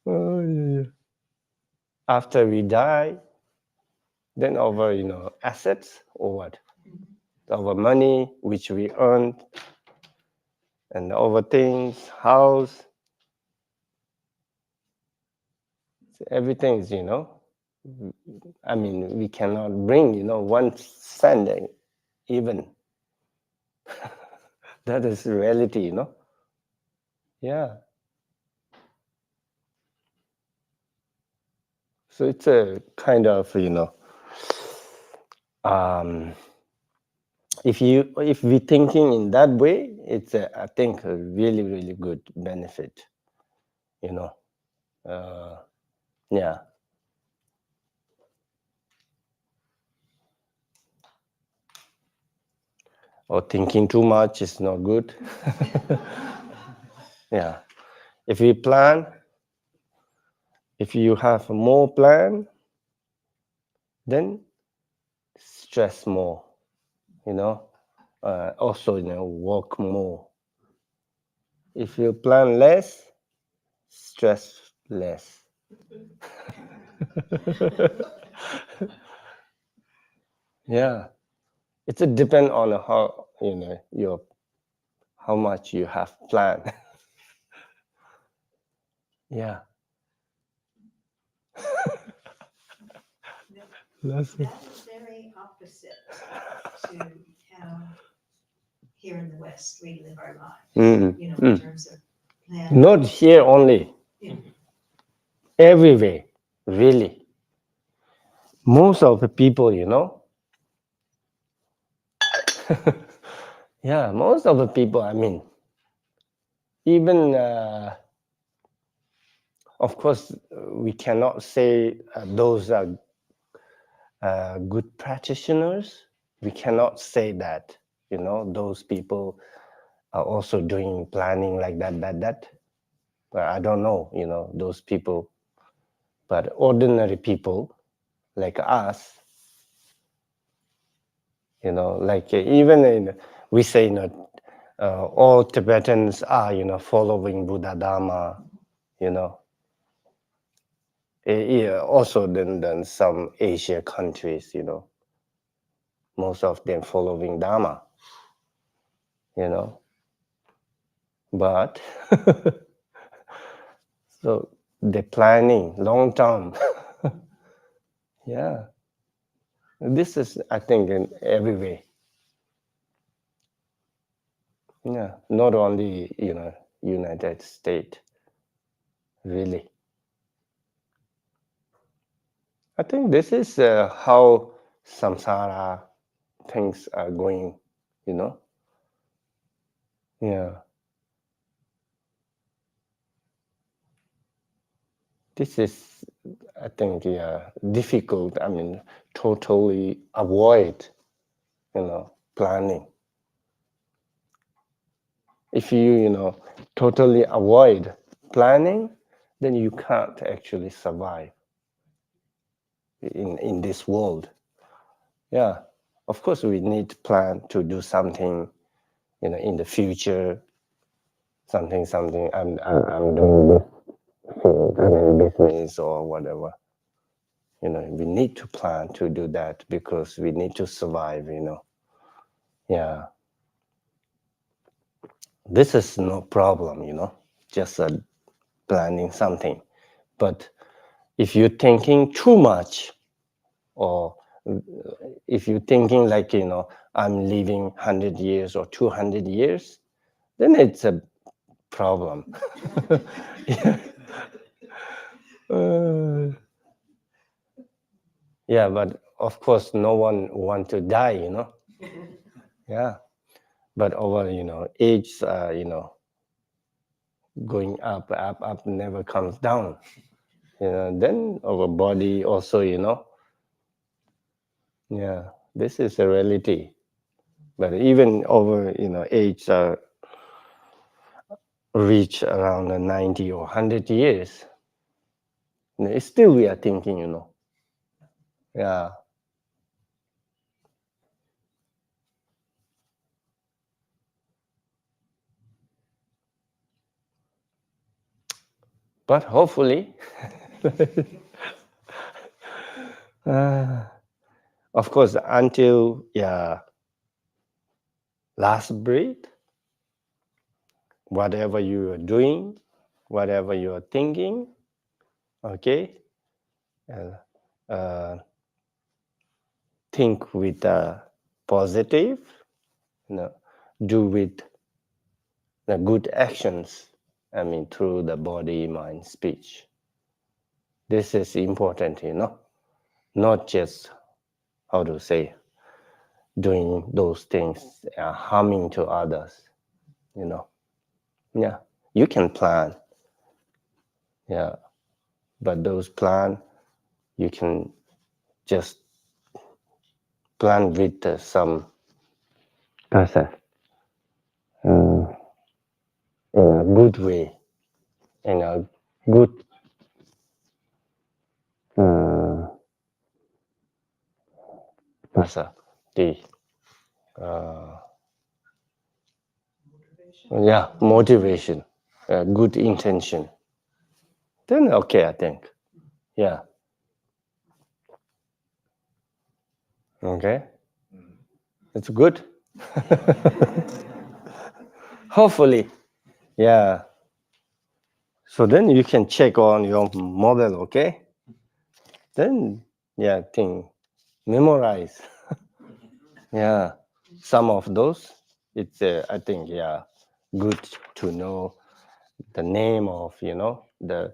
Oh, yeah. After we die, then our, you know, assets or what? Our money which we earned, and our things, house, everything is, you know, I mean, we cannot bring, you know, 1 cent even. That is reality, you know. Yeah. So it's a kind of, you know, if we thinking in that way, it's I think a really, really good benefit, you know. Yeah. Or thinking too much is not good. Yeah. If we plan, if you have more plan, then stress more, you know. Also, you know, work more. If you plan less, stress less. Yeah. It's a depend on how, you know, how much you have planned. Yeah. That's very opposite to how here in the West we live our lives, you know, in terms of planning. Not here only. Yeah. Everywhere. really. Most of the people, yeah, most of the people, I mean, even, of course, we cannot say those are good practitioners. We cannot say that, those people are also doing planning like that. But I don't know, those people. But ordinary people like us, like even we say, all Tibetans are, following Buddha Dharma, Yeah, also then some Asia countries, most of them following Dharma, But so they're planning long term. Yeah. This is, I think, in every way. Yeah. Not only, United States, really. I think this is how samsara things are going, Yeah. This is, I think, difficult. I mean, totally avoid, planning. If you, totally avoid planning, then you can't actually survive in this world. Yeah. Of course, we need to plan to do something, in the future. Something. I'm doing this field, business or whatever. We need to plan to do that because we need to survive. Yeah. This is no problem. Just planning something. But if you're thinking too much, or if you're thinking like, I'm living 100 years or 200 years, then it's a problem. Yeah. Yeah, but of course, no one want to die, Yeah. But over, age, going up, never comes down. Then our body also, Yeah, this is a reality. But even over, age reach around 90 or 100 years, still we are thinking, Yeah. But hopefully, of course, until last breath, whatever you are doing, whatever you are thinking, okay, think with positive, do with the good actions. I mean, through the body, mind, speech. This is important, not just, how to say, doing those things, harming to others, Yeah, you can plan, yeah, but those plan, you can just plan with some process in a good way, in a good process, motivation, good intention. Then okay, I think, yeah. Okay, it's good. Hopefully, yeah. So then you can check on your model, okay? Then, memorize. Yeah, some of those, it's, I think, good to know the name of, the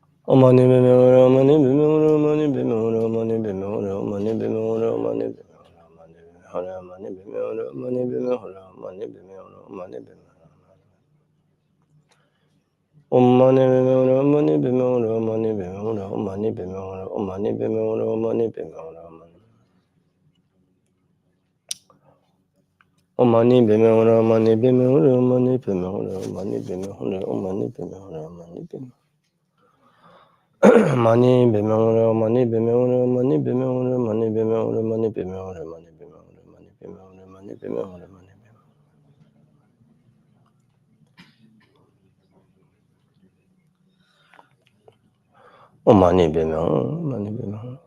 Omani bimura, mani bimura, mani bimura, mani bimura, mani bimura, mani bimura, mani bimura, mani bimura, mani bimura, mani bimura. Omani bimura, mani bimura, mani bimura, mani bimura, mani bimura, mani bimura, mani. Omani bimura, mani bimura, mani bimura, mani bimura, mani bimura, mani bimura. Money bimura, money bimura, money bimura, money bimura, money bimura, money bimura, money bimura, money bimura, money bimura. Oh, money bimura, money bimura.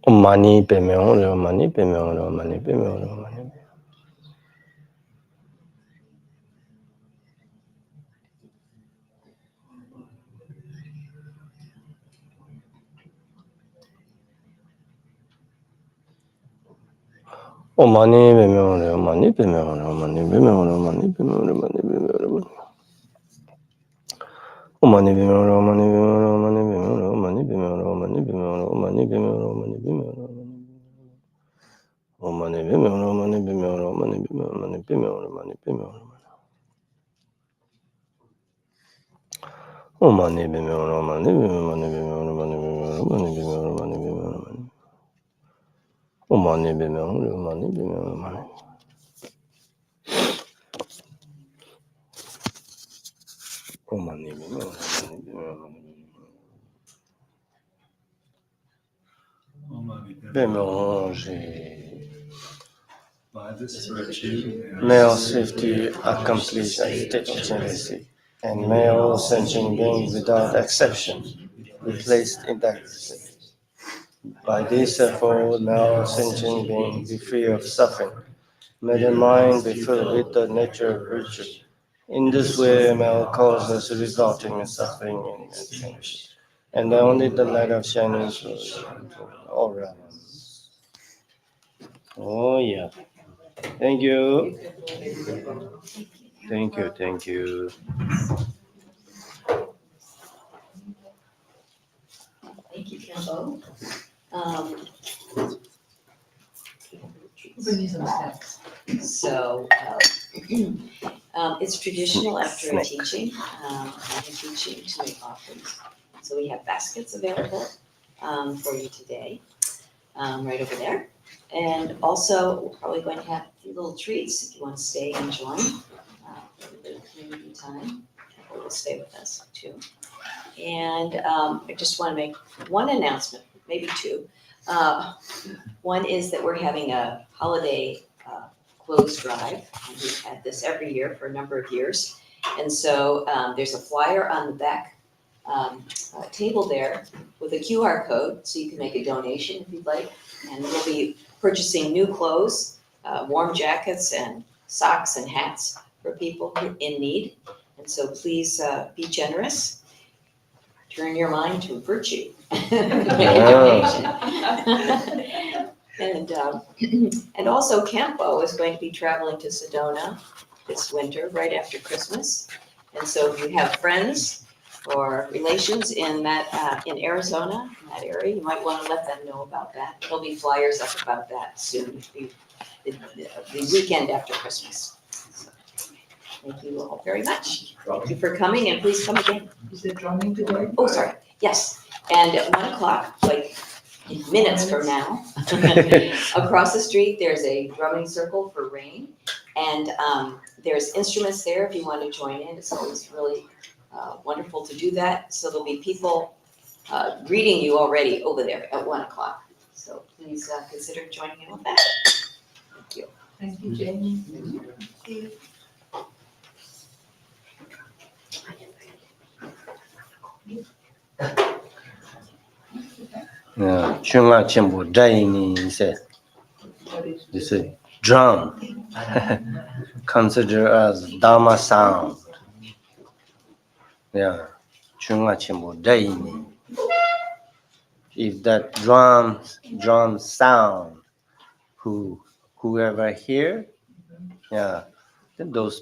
Oh, money bimura, money bimura, money bimura, money bimura. Oh, money bimura, money bimura, money bimura, money bimura, money bimura. Oh, money bimura, money bimura, money bimura, money bimura, money bimura, money bimura, money bimura. Oh, money bimura, money bimura, money bimura, money bimura, money bimura. Oh, money bimura, money bimura, money bimura, money bimura, money bimura, money bimura, money. Oh, money bimura, money bimura, money. Oh, money bimura, money bimura, money bimura. Bémanger. By this virtue, May all safety accomplish a state of Chenrezig, and may all sentient beings without exception be placed in that state. By this effort, may all sentient beings be free of suffering. May their mind be filled with the nature of virtue. In this way, may all causes resulting in suffering and extinction, and only the light of shining source all realms. Oh yeah. Thank you. Thank you. Thank you. Khenpo. Bring you some snacks. So, it's traditional after a Snack. teaching, I'm teaching to make offerings. So we have baskets available for you today, right over there. And also, we're probably going to have a few little treats if you want to stay and join for a bit of community time. Or will stay with us too. And I just want to make one announcement, maybe two. One is that we're having a holiday clothes drive. We've had this every year for a number of years. And so there's a flyer on the back table there with a QR code, so you can make a donation if you'd like. And we'll be purchasing new clothes, warm jackets and socks and hats for people in need. And so please be generous. Turn your mind to virtue. Make a donation. And also Khenpo is going to be traveling to Sedona this winter, right after Christmas. And so if you have friends or relations in that, in Arizona, in that area, you might want to let them know about that. There'll be flyers up about that soon, the weekend after Christmas. So, thank you all very much. Thank you for coming, and please come again. Is it drumming today? Oh, sorry, yes. And at 1 o'clock, like minutes from now, across the street, there's a drumming circle for rain. And there's instruments there if you want to join in. It's always really wonderful to do that. So there'll be people greeting you already over there at 1 o'clock. So please consider joining in with that. Thank you. Thank you, Jamie. Yeah, Chunga Chenpo Daini said, this is drum, consider as Dharma sound. Yeah, Chunga Chenpo Daini. If that drum sound, whoever hear, yeah, then those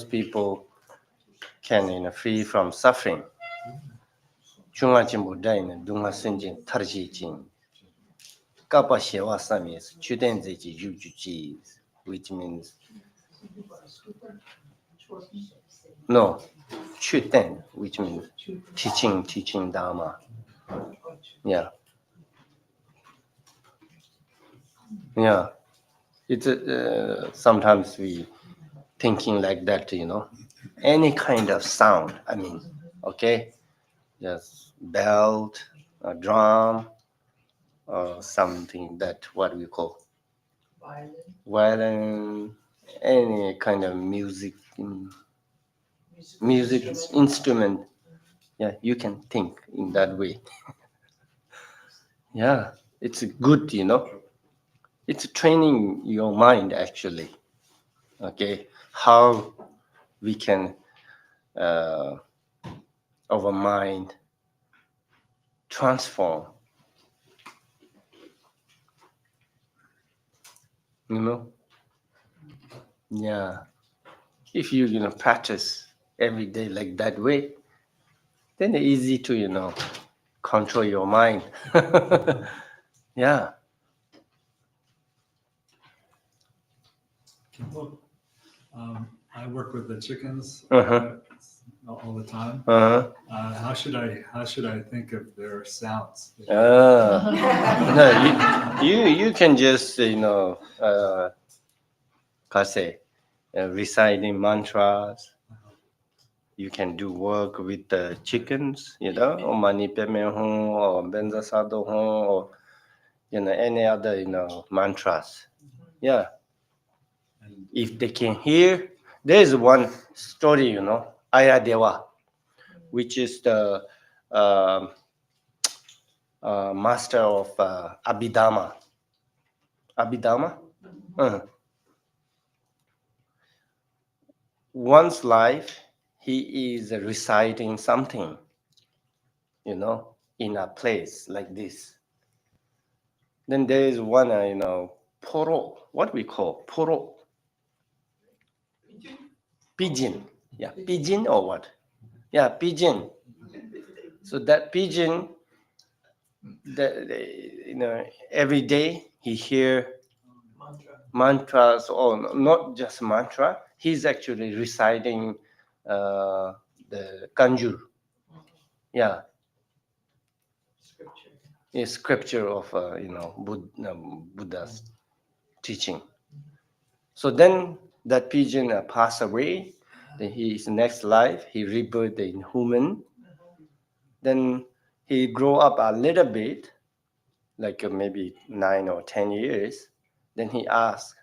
people can free from suffering. Chunga Chenpo Daini, Dunga Senjin Tarji Jin. Kappa Shewa Samis, Chudenzeji Yujuji, which means no, Chuten, which means teaching Dharma. Yeah. Yeah. It's sometimes we thinking like that, any kind of sound, okay, just belt, a drum, or something that what we call violin, any kind of music instrument. Yeah, you can think in that way. Yeah, it's good, it's training your mind actually. Okay, how we can our mind transform, yeah, if you practice every day like that way, then it's easy to control your mind. Yeah. Well, I work with the chickens Uh-huh. all the time. Uh-huh. How should I think of their sounds? No, you can just Karze, reciting mantras. You can do work with the chickens, or mani peme hon, or benza sado hon, or any other mantras. Yeah. If they can hear, there is one story, Aya Deva, which is the master of Abhidharma. Abhidharma? One's life, he is reciting something, in a place like this. Then there is one, poro, what we call poro. Pigeon. Yeah, pigeon or what? Yeah, pigeon. So that pigeon every day he hear Mantra. mantras, or not just mantra. He's actually reciting the kanjur. Yeah, Scripture. a scripture of Buddha's teaching. So then that pigeon passed away. Then his next life he rebirthed in human. Then he grew up a little bit, like maybe 9 or 10 years. Then he asked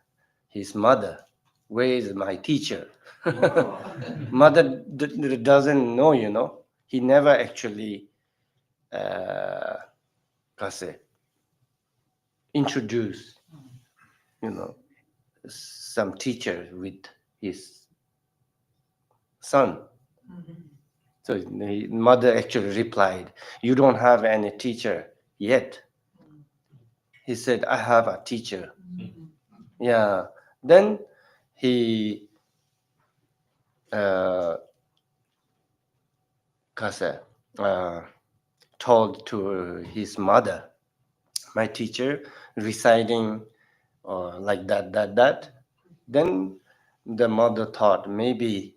his mother, "Where is my teacher?" Mother doesn't know. He never actually Karze introduced, some teacher with his son. So the mother actually replied, "You don't have any teacher yet." He said, "I have a teacher." Yeah. Then he Karze, told to his mother, "My teacher residing like that. Then the mother thought maybe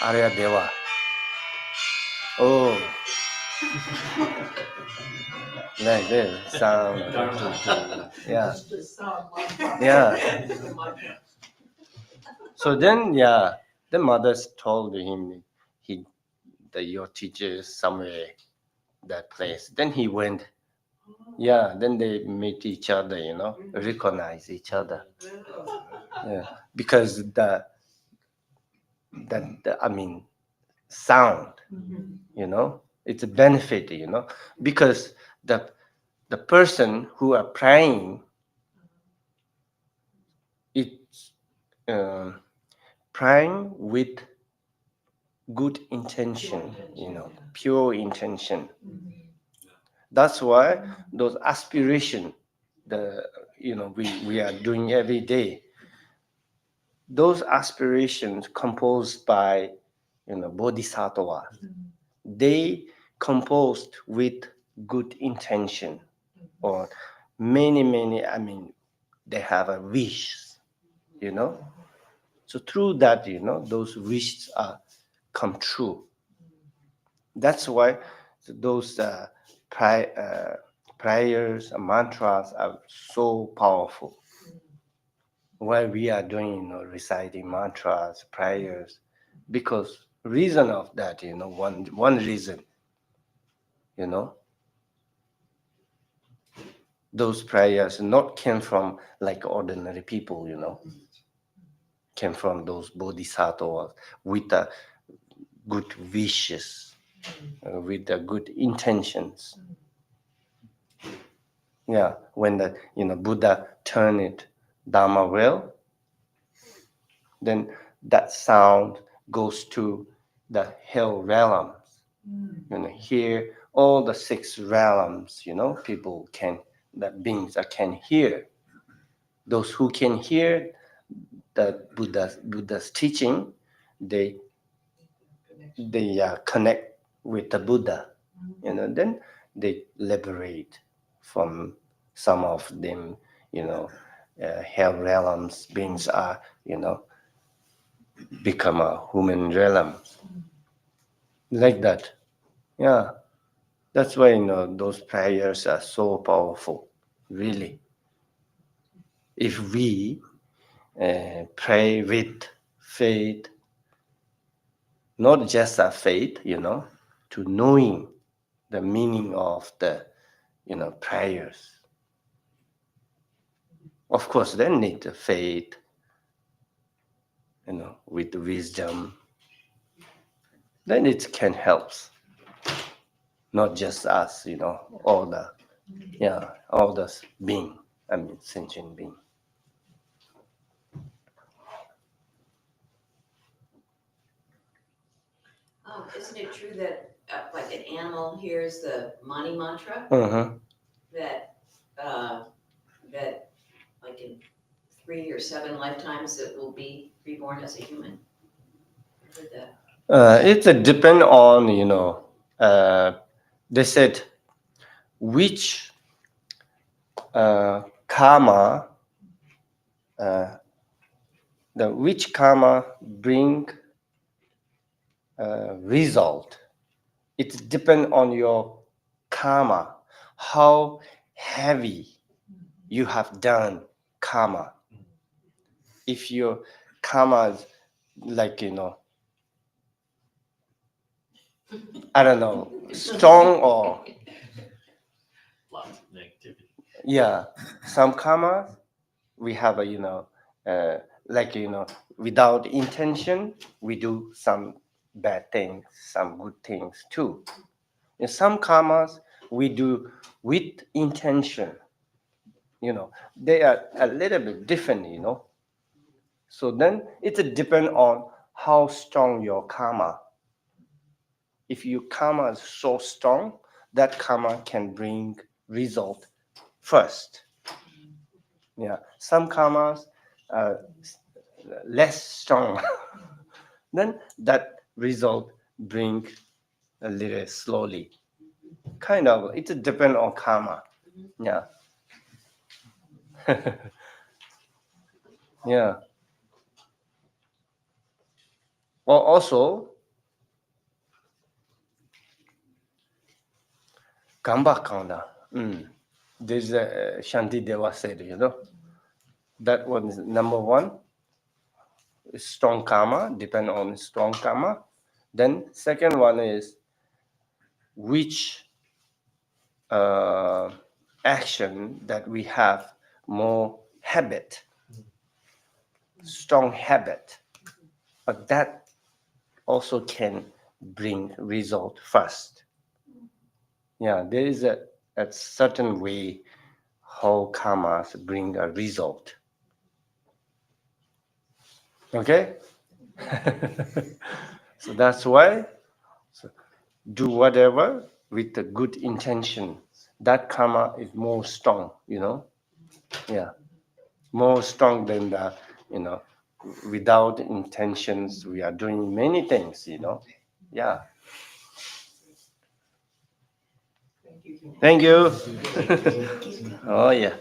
Arya Deva. Oh, like this sound. Yeah, It's just sound mantra. yeah. The mantra. So then, the mother told him, that your teacher is somewhere that place. Then he went. Yeah, then they meet each other, recognize each other. Yeah, because sound, it's a benefit, because the person who are praying, it's praying with good intention, pure intention. That's why those aspiration, we are doing every day. Those aspirations composed by bodhisattva, they composed with good intention, or many, they have a wish, so through that, those wishes are come true. That's why those prayers, mantras are so powerful. Why we are doing, reciting mantras, prayers, because reason of that, one reason, those prayers not came from like ordinary people, came from those bodhisattvas with good wishes, with the good intentions. Yeah, when the Buddha turned it Dharma well, then that sound goes to the hell realms. Here all the 6 realms, people beings can hear. Those who can hear the Buddha's teaching, they connect with the Buddha, then they liberate from some of them, hell realms beings are, become a human realm. Like that. Yeah. That's why, those prayers are so powerful, really. If we pray with faith, not just a faith, to knowing the meaning of the, prayers. Of course, they need the faith, with wisdom. Then it can help. Not just us, all the being, sentient being. Isn't it true that like an animal hears the Mani mantra, that like in 3 or 7 lifetimes it will be reborn as a human? I heard that. It depends on, they said which karma, which karma bring result. It depends on your karma, how heavy you have done karma. If your karma is like, I don't know, strong or Lots of negativity. yeah, some karma we have without intention we do some bad things, some good things too. In some karmas we do with intention. They are a little bit different. So then it depends on how strong your karma. If your karma is so strong, that karma can bring result first. Yeah, some karmas are less strong. Then that result bring a little slowly. Kind of, it depends on karma. Yeah. Yeah. Well, also, Gamba Kanda. There's a Shanti Deva said, that one is number one. Strong karma, depend on strong karma. Then second one is which action that we have more habit, strong habit, but that also can bring result first. Yeah, there is a certain way how karmas bring a result. Okay? So that's why do whatever with a good intention. That karma is more strong, Yeah. More strong than the, without intentions, we are doing many things, Yeah. Thank you. Thank you. Oh, yeah.